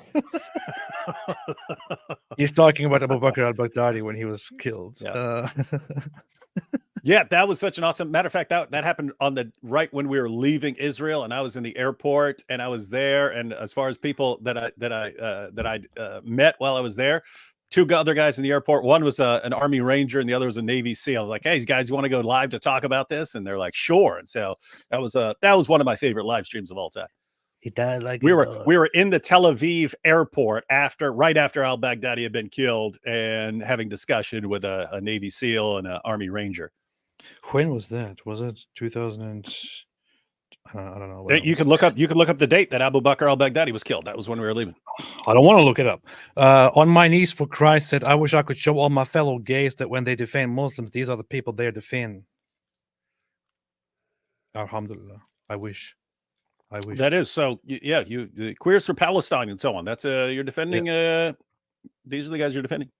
He's talking about Abu Bakr al-Baghdadi when he was killed. Yeah. Yeah, that was such an awesome matter of fact. That happened on the right when we were leaving Israel, and I was in the airport, and I was there. And as far as people that I met while I was there, two other guys in the airport. One was an Army Ranger, and the other was a Navy SEAL. I was like, "Hey, guys, you want to go live to talk about this?" And they're like, "Sure." And so that was one of my favorite live streams of all time. He died like we were in the Tel Aviv airport right after al-Baghdadi had been killed, and having discussion with a Navy SEAL and an Army Ranger. When was that? Was it 2000? I don't know. You can look up the date that Abu Bakr al-Baghdadi was killed. That was when we were leaving. I don't want to look it up. On my knees for Christ said, I wish I could show all my fellow gays that when they defend Muslims, these are the people they defend. Alhamdulillah. I wish. That is so. Yeah, the queers for Palestine and so on. That's you're defending. These are the guys you're defending.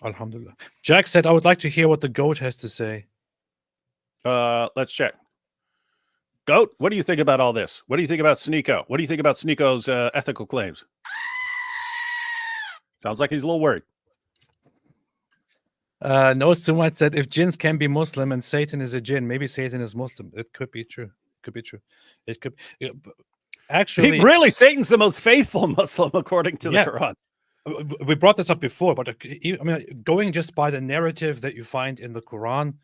Alhamdulillah. Jack said, I would like to hear what the goat has to say. Let's check. Goat, what do you think about all this? What do you think about Sneako? What do you think about Sneako's ethical claims? Sounds like he's a little worried. No, someone said, if jinns can be Muslim and Satan is a jinn, maybe Satan is Muslim. It could be true. It could actually. Really, Satan's the most faithful Muslim according to the Quran. We brought this up before, but I mean, going just by the narrative that you find in the Quran,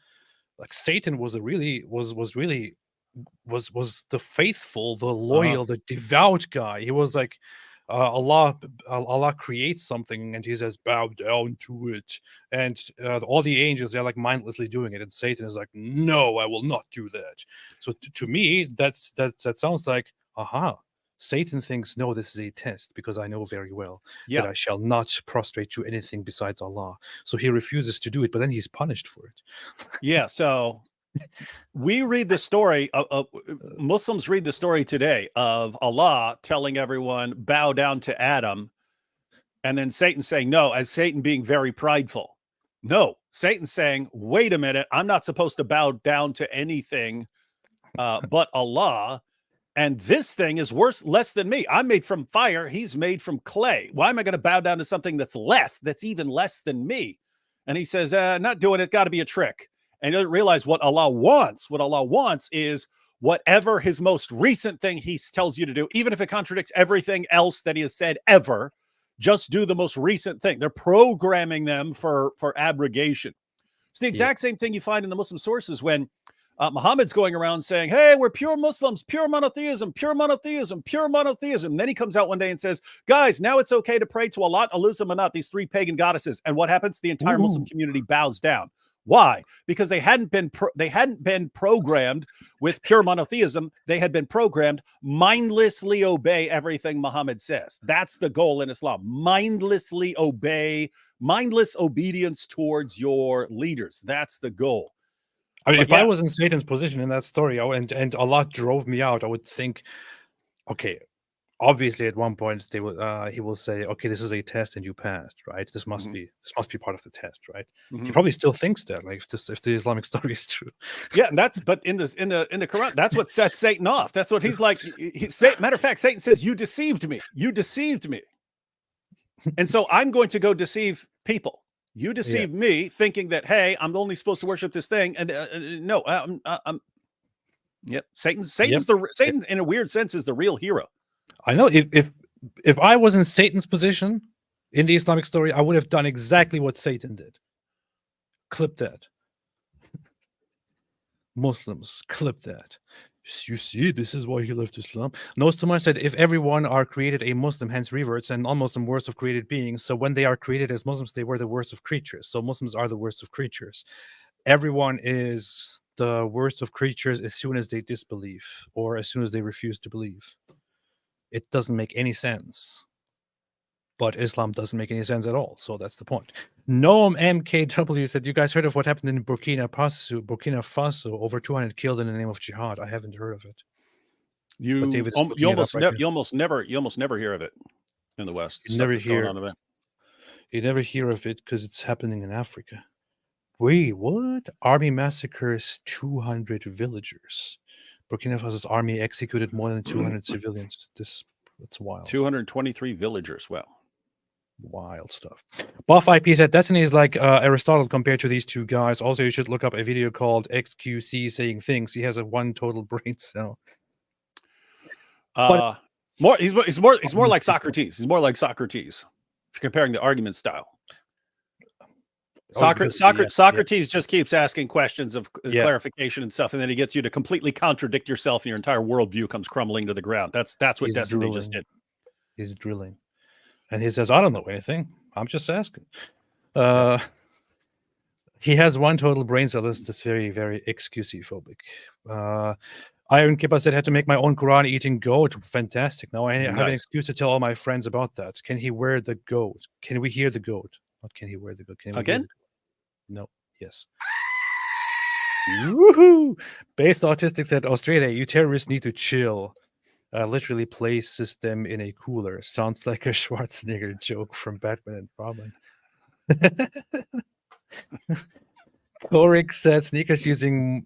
like Satan was the faithful, the loyal, the devout guy. He was like Allah creates something and he says, bow down to it. And all the angels, they're like mindlessly doing it. And Satan is like, no, I will not do that. So to me, that sounds like, aha, Satan thinks, no, this is a test because I know very well that I shall not prostrate to anything besides Allah. So he refuses to do it, but then he's punished for it. Yeah. So we read the story, Muslims read the story today of Allah telling everyone, bow down to Adam. And then Satan saying, no, as Satan being very prideful. No, Satan saying, wait a minute, I'm not supposed to bow down to anything but Allah. And this thing is less than me. I'm made from fire. He's made from clay. Why am I going to bow down to something that's even less than me? And he says, not doing it. Got to be a trick. And you don't realize what Allah wants. What Allah wants is whatever his most recent thing he tells you to do, even if it contradicts everything else that he has said ever, just do the most recent thing. They're programming them for abrogation. It's the exact same thing you find in the Muslim sources when Muhammad's going around saying, hey, we're pure Muslims, pure monotheism, pure monotheism, pure monotheism. And then he comes out one day and says, guys, now it's okay to pray to Allah, Alusa, Manat, these three pagan goddesses. And what happens? The entire Muslim community bows down. Why? Because they hadn't been programmed with pure monotheism. They had been programmed mindlessly obey everything Muhammad says. That's the goal in Islam. Mindlessly obey, mindless obedience towards your leaders. That's the goal. I mean, if I was in Satan's position in that story, and Allah drove me out, I would think, okay, obviously at one point he will say, okay, this is a test and you passed, right? This must be part of the test, right? He probably still thinks that, like, if the Islamic story is true. Yeah, and but in the Quran, that's what sets Satan off. That's what he's like. Matter of fact, Satan says, you deceived me. You deceived me. And so I'm going to go deceive people. You deceived me thinking that, hey, I'm only supposed to worship this thing. And no, Satan in a weird sense is the real hero. I know if I was in Satan's position in the Islamic story, I would have done exactly what Satan did. Clip that. Muslims, clip that. You see, this is why he left Islam. Nostromo said, if everyone are created a Muslim, hence reverts, and non-Muslim worst of created beings, so when they are created as Muslims, they were the worst of creatures. So Muslims are the worst of creatures. Everyone is the worst of creatures as soon as they disbelieve or as soon as they refuse to believe. It doesn't make any sense. But Islam doesn't make any sense at all. So that's the point. Noam MKW said, you guys heard of what happened in Burkina Faso? Over 200 killed in the name of jihad. I haven't heard of it. You almost never hear of it in the West. You never hear of it because it's happening in Africa. Wait, what? Army massacres 200 villagers. Burkina Faso's army executed more than 200 civilians. That's wild. 223 villagers. Wow. Wild stuff. Buff IP said Destiny is like Aristotle compared to these two guys. Also, you should look up a video called XQC Saying Things. He has one total brain cell. He's more like Socrates. He's more like Socrates. If you're comparing the argument style. Socrates just keeps asking questions of clarification and stuff, and then he gets you to completely contradict yourself, and your entire worldview comes crumbling to the ground. That's what Destiny just did. He's drilling. And he says, I don't know anything. I'm just asking. He has one total brain cell. That's very, very excusey phobic. Iron Kippa said, had to make my own Quran eating goat. Fantastic. Now I have an excuse to tell all my friends about that. Can he wear the goat? Can we hear the goat? What can he wear the goat? Can we again? No. Yes. Woohoo! Based Autistic said, Australia, you terrorists need to chill. Literally places them in a cooler. Sounds like a Schwarzenegger joke from Batman and Robin. Korik said sneakers using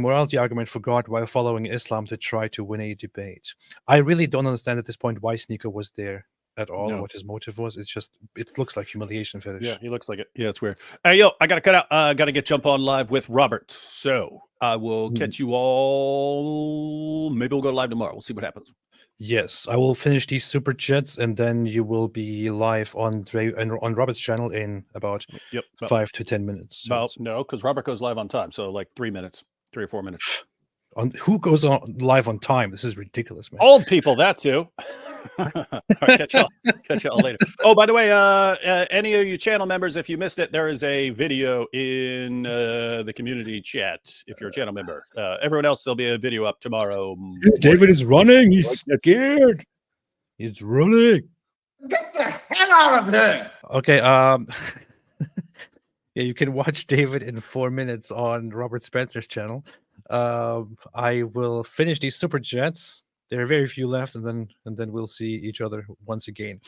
morality argument for God while following Islam to try to win a debate. I really don't understand at this point why Sneako was there at all. No. What his motive was. It looks like humiliation fetish. Yeah, he looks like it. Yeah, it's weird. Hey, yo, I gotta cut out. Gotta jump on live with Robert. So I will catch you all. Maybe we'll go live tomorrow. We'll see what happens. Yes, I will finish these super chats, and then you will be live on Robert's channel in about 5 to 10 minutes. No, because Robert goes live on time, so like 3 or 4 minutes. Who goes on live on time? This is ridiculous, man. Old people, that's who. All right, catch y'all later. Oh, by the way, any of you channel members, if you missed it, there is a video in the community chat. If you're a channel member, everyone else, there'll be a video up tomorrow. David is running. He's scared. He's running. Get the hell out of here! Okay. Yeah, you can watch David in 4 minutes on Robert Spencer's channel. I will finish these super chats. There are very few left, and then we'll see each other once again.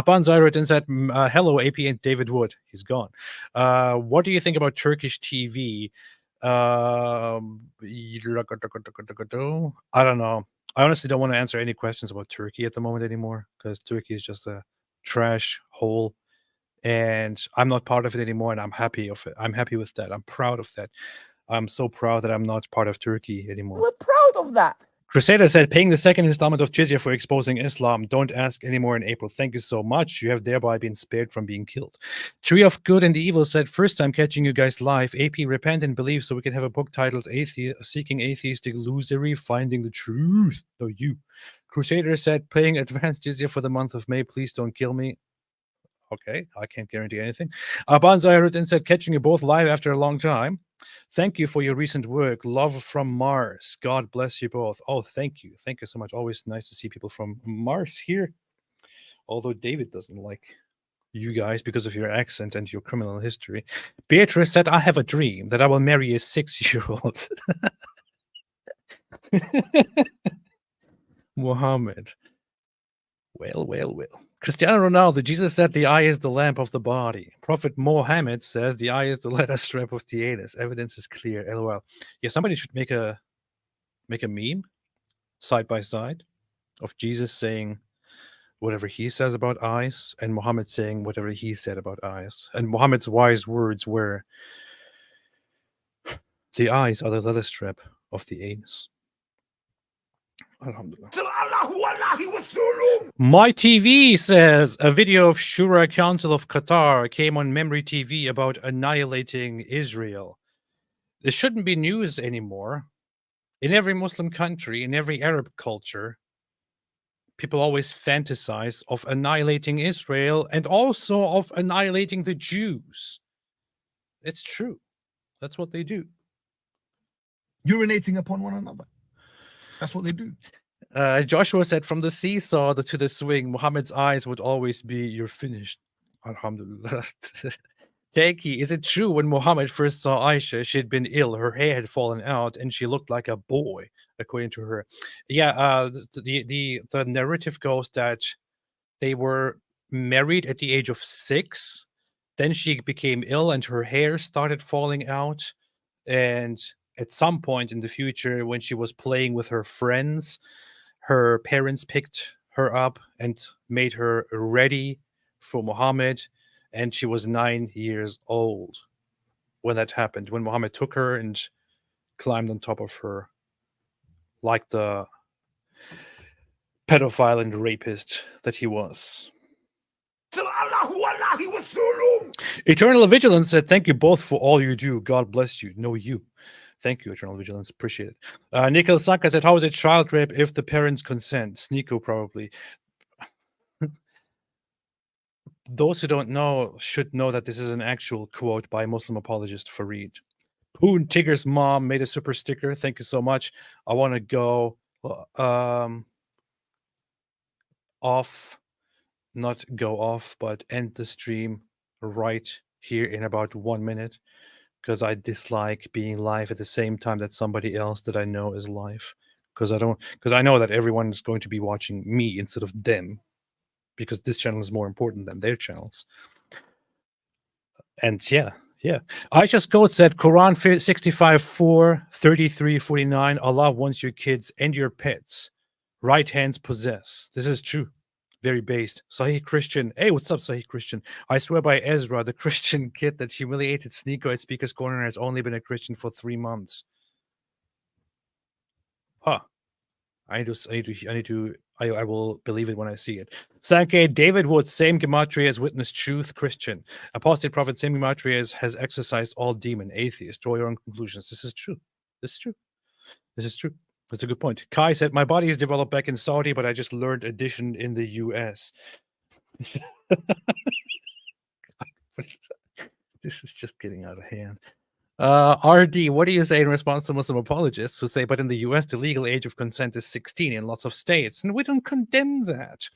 Banzai said, "Hello, AP and David Wood." He's gone. What do you think about Turkish TV? I don't know. I honestly don't want to answer any questions about Turkey at the moment anymore, because Turkey is just a trash hole, and I'm not part of it anymore, and I'm happy of it. I'm happy with that. I'm proud of that. I'm so proud that I'm not part of Turkey anymore. We're proud of that. Crusader said, paying the second installment of jizya for exposing Islam. Don't ask anymore in April. Thank you so much. You have thereby been spared from being killed. Tree of Good and Evil said, first time catching you guys live. AP, repent and believe so we can have a book titled Seeking Atheistic Illusory, Finding the Truth. No, you. Crusader said, paying advanced jizya for the month of May. Please don't kill me. Okay, I can't guarantee anything. Banzai Rutin said, catching you both live after a long time. Thank you for your recent work. Love from Mars. God bless you both. Oh, thank you. Thank you so much. Always nice to see people from Mars here. Although David doesn't like you guys because of your accent and your criminal history. Beatrice said, I have a dream that I will marry a 6-year-old. Muhammad. Well. Cristiano Ronaldo, Jesus said the eye is the lamp of the body. Prophet Mohammed says the eye is the letter strap of the anus. Evidence is clear. LOL. Yeah, somebody should make a meme side by side of Jesus saying whatever he says about eyes and Muhammad saying whatever he said about eyes. And Muhammad's wise words were, the eyes are the leather strap of the anus. Alhamdulillah. My TV says a video of Shura Council of Qatar came on Memory TV about annihilating Israel. This shouldn't be news anymore. In every Muslim country, in every Arab culture, people always fantasize of annihilating Israel and also of annihilating the Jews. It's true. That's what they do. Urinating upon one another. That's what they do. Joshua said, from the seesaw to the swing, Muhammad's eyes would always be, you're finished. Alhamdulillah. Jackie, is it true when Muhammad first saw Aisha, she had been ill, her hair had fallen out, and she looked like a boy, according to her? Yeah, the narrative goes that they were married at the age of 6. Then she became ill and her hair started falling out. And at some point in the future, when she was playing with her friends, her parents picked her up and made her ready for Muhammad. And she was 9 years old when that happened, when Muhammad took her and climbed on top of her like the pedophile and rapist that he was. Eternal Vigilance said, thank you both for all you do. God bless you. No, you. Thank you, Eternal Vigilance. Appreciate it. Nikhil Saka said, how is it child rape if the parents consent? Sneako, probably. Those who don't know should know that this is an actual quote by Muslim apologist Farid. Poon Tigger's mom made a super sticker. Thank you so much. I want to go off, not go off, but end the stream right here in about 1 minute, because I dislike being live at the same time that somebody else that I know is live. Because I know that everyone is going to be watching me instead of them, because this channel is more important than their channels. And yeah. Aisha's code said, Quran 65:4, 33:49, Allah wants your kids and your pets. Right hands possess. This is true. Very based. Sahih Christian. Hey, what's up, Sahih Christian? I swear by Ezra, the Christian kid that humiliated Sneako at Speaker's Corner has only been a Christian for 3 months. Huh. I will believe it when I see it. Sanke, David Wood, same gematria as Witness Truth, Christian. Apostate Prophet, same gematria as has exorcised all demon, atheist. Draw your own conclusions. This is true. This is true. That's a good point. Kai said, my body is developed back in Saudi, but I just learned addition in the US. This is just getting out of hand. RD, what do you say in response to Muslim apologists who say, but in the US, the legal age of consent is 16 in lots of states, and we don't condemn that.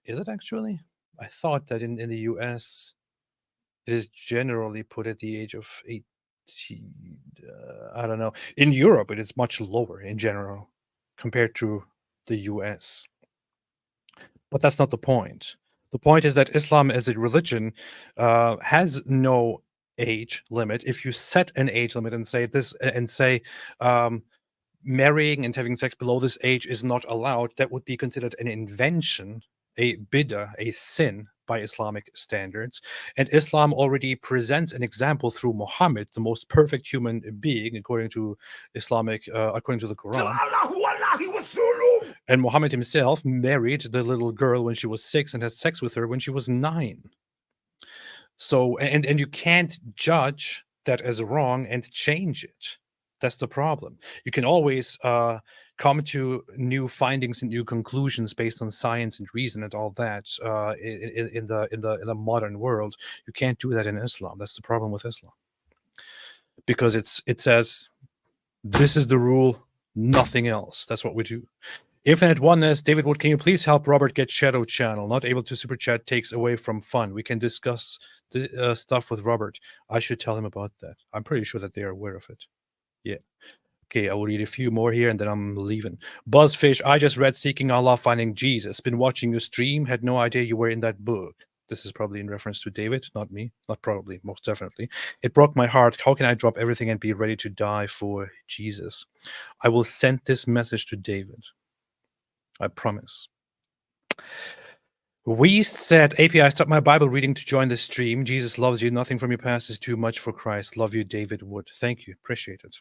Is it actually? I thought that in the US, it is generally put at the age of 18. I don't know. In Europe, it is much lower in general compared to the US. But that's not the point. The point is that Islam as a religion has no age limit. If you set an age limit and say this and say marrying and having sex below this age is not allowed, that would be considered an invention, a bid'ah, a sin by Islamic standards. And Islam already presents an example through Muhammad, the most perfect human being, according to Islamic, according to the Quran. And Muhammad himself married the little girl when she was 6 and had sex with her when she was 9. So, and you can't judge that as wrong and change it. That's the problem. You can always come to new findings and new conclusions based on science and reason and all that in the modern world. You can't do that in Islam. That's the problem with Islam, because it says this is the rule, nothing else. That's what we do. Infinite Oneness, David Wood, can you please help Robert get Shadow Channel? Not able to super chat takes away from fun. We can discuss the stuff with Robert. I should tell him about that. I'm pretty sure that they are aware of it. Yeah. Okay, I will read a few more here and then I'm leaving. Buzzfish, I just read Seeking Allah, Finding Jesus. Been watching your stream. Had no idea you were in that book. This is probably in reference to David, not me. Not probably, most definitely. It broke my heart. How can I drop everything and be ready to die for Jesus? I will send this message to David. I promise. Weast said, API, stop my Bible reading to join the stream. Jesus loves you. Nothing from your past is too much for Christ. Love you, David Wood. Thank you. Appreciate it.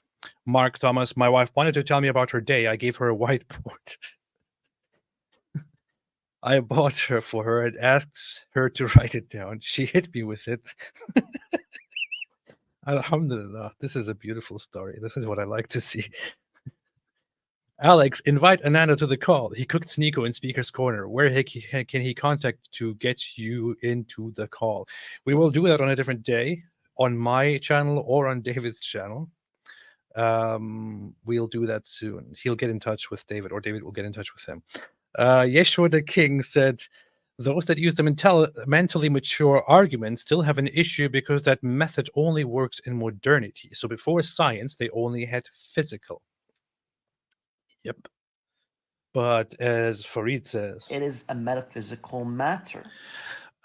Mark Thomas, my wife wanted to tell me about her day. I gave her a whiteboard. I bought her for her and asked her to write it down. She hit me with it. Alhamdulillah. This is a beautiful story. This is what I like to see. Alex, invite Ananda to the call. He cooked Sneako in Speaker's Corner. Where can he contact to get you into the call? We will do that on a different day, on my channel or on David's channel. We'll do that soon. He'll get in touch with David, or David will get in touch with him. Yeshua the King said, those that use the mentally mature argument still have an issue because that method only works in modernity. So before science, they only had physical. Yep. But as Farid says, it is a metaphysical matter.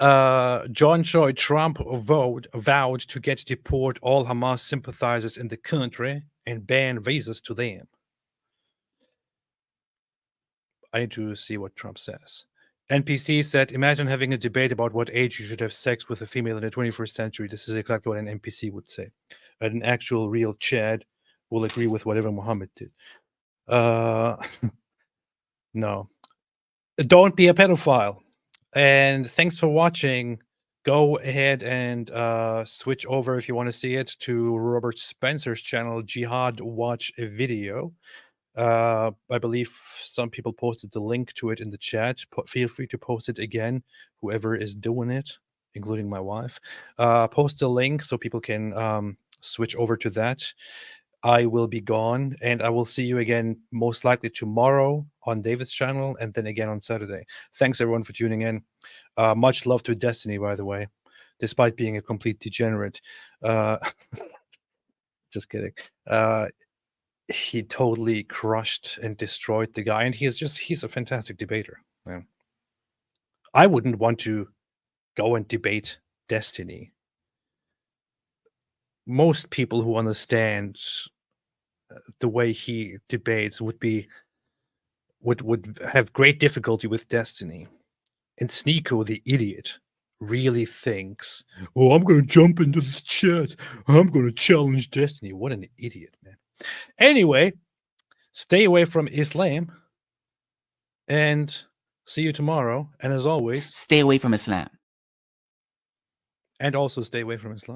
John Choi, Trump vowed to get deport all Hamas sympathizers in the country and ban visas to them. I need to see what Trump says. NPC said, imagine having a debate about what age you should have sex with a female in the 21st century. This is exactly what an NPC would say. An actual real Chad will agree with whatever Muhammad did. No, don't be a pedophile. And thanks for watching. Go ahead and switch over, if you want to see it, to Robert Spencer's channel, Jihad Watch a Video. I believe some people posted the link to it in the chat. Feel free to post it again, whoever is doing it, including my wife. Post the link so people can switch over to that. I will be gone, and I will see you again most likely tomorrow on David's channel, and then again on Saturday. Thanks, everyone, for tuning in. Much love to Destiny, by the way, despite being a complete degenerate. Just kidding. He totally crushed and destroyed the guy, and he's a fantastic debater. Yeah. I wouldn't want to go and debate Destiny. Most people who understand the way he debates would have great difficulty with Destiny. And Sneako, the idiot, really thinks, oh, I'm going to jump into the chat. I'm going to challenge Destiny. What an idiot, man. Anyway, stay away from Islam. And see you tomorrow. And as always, stay away from Islam. And also stay away from Islam.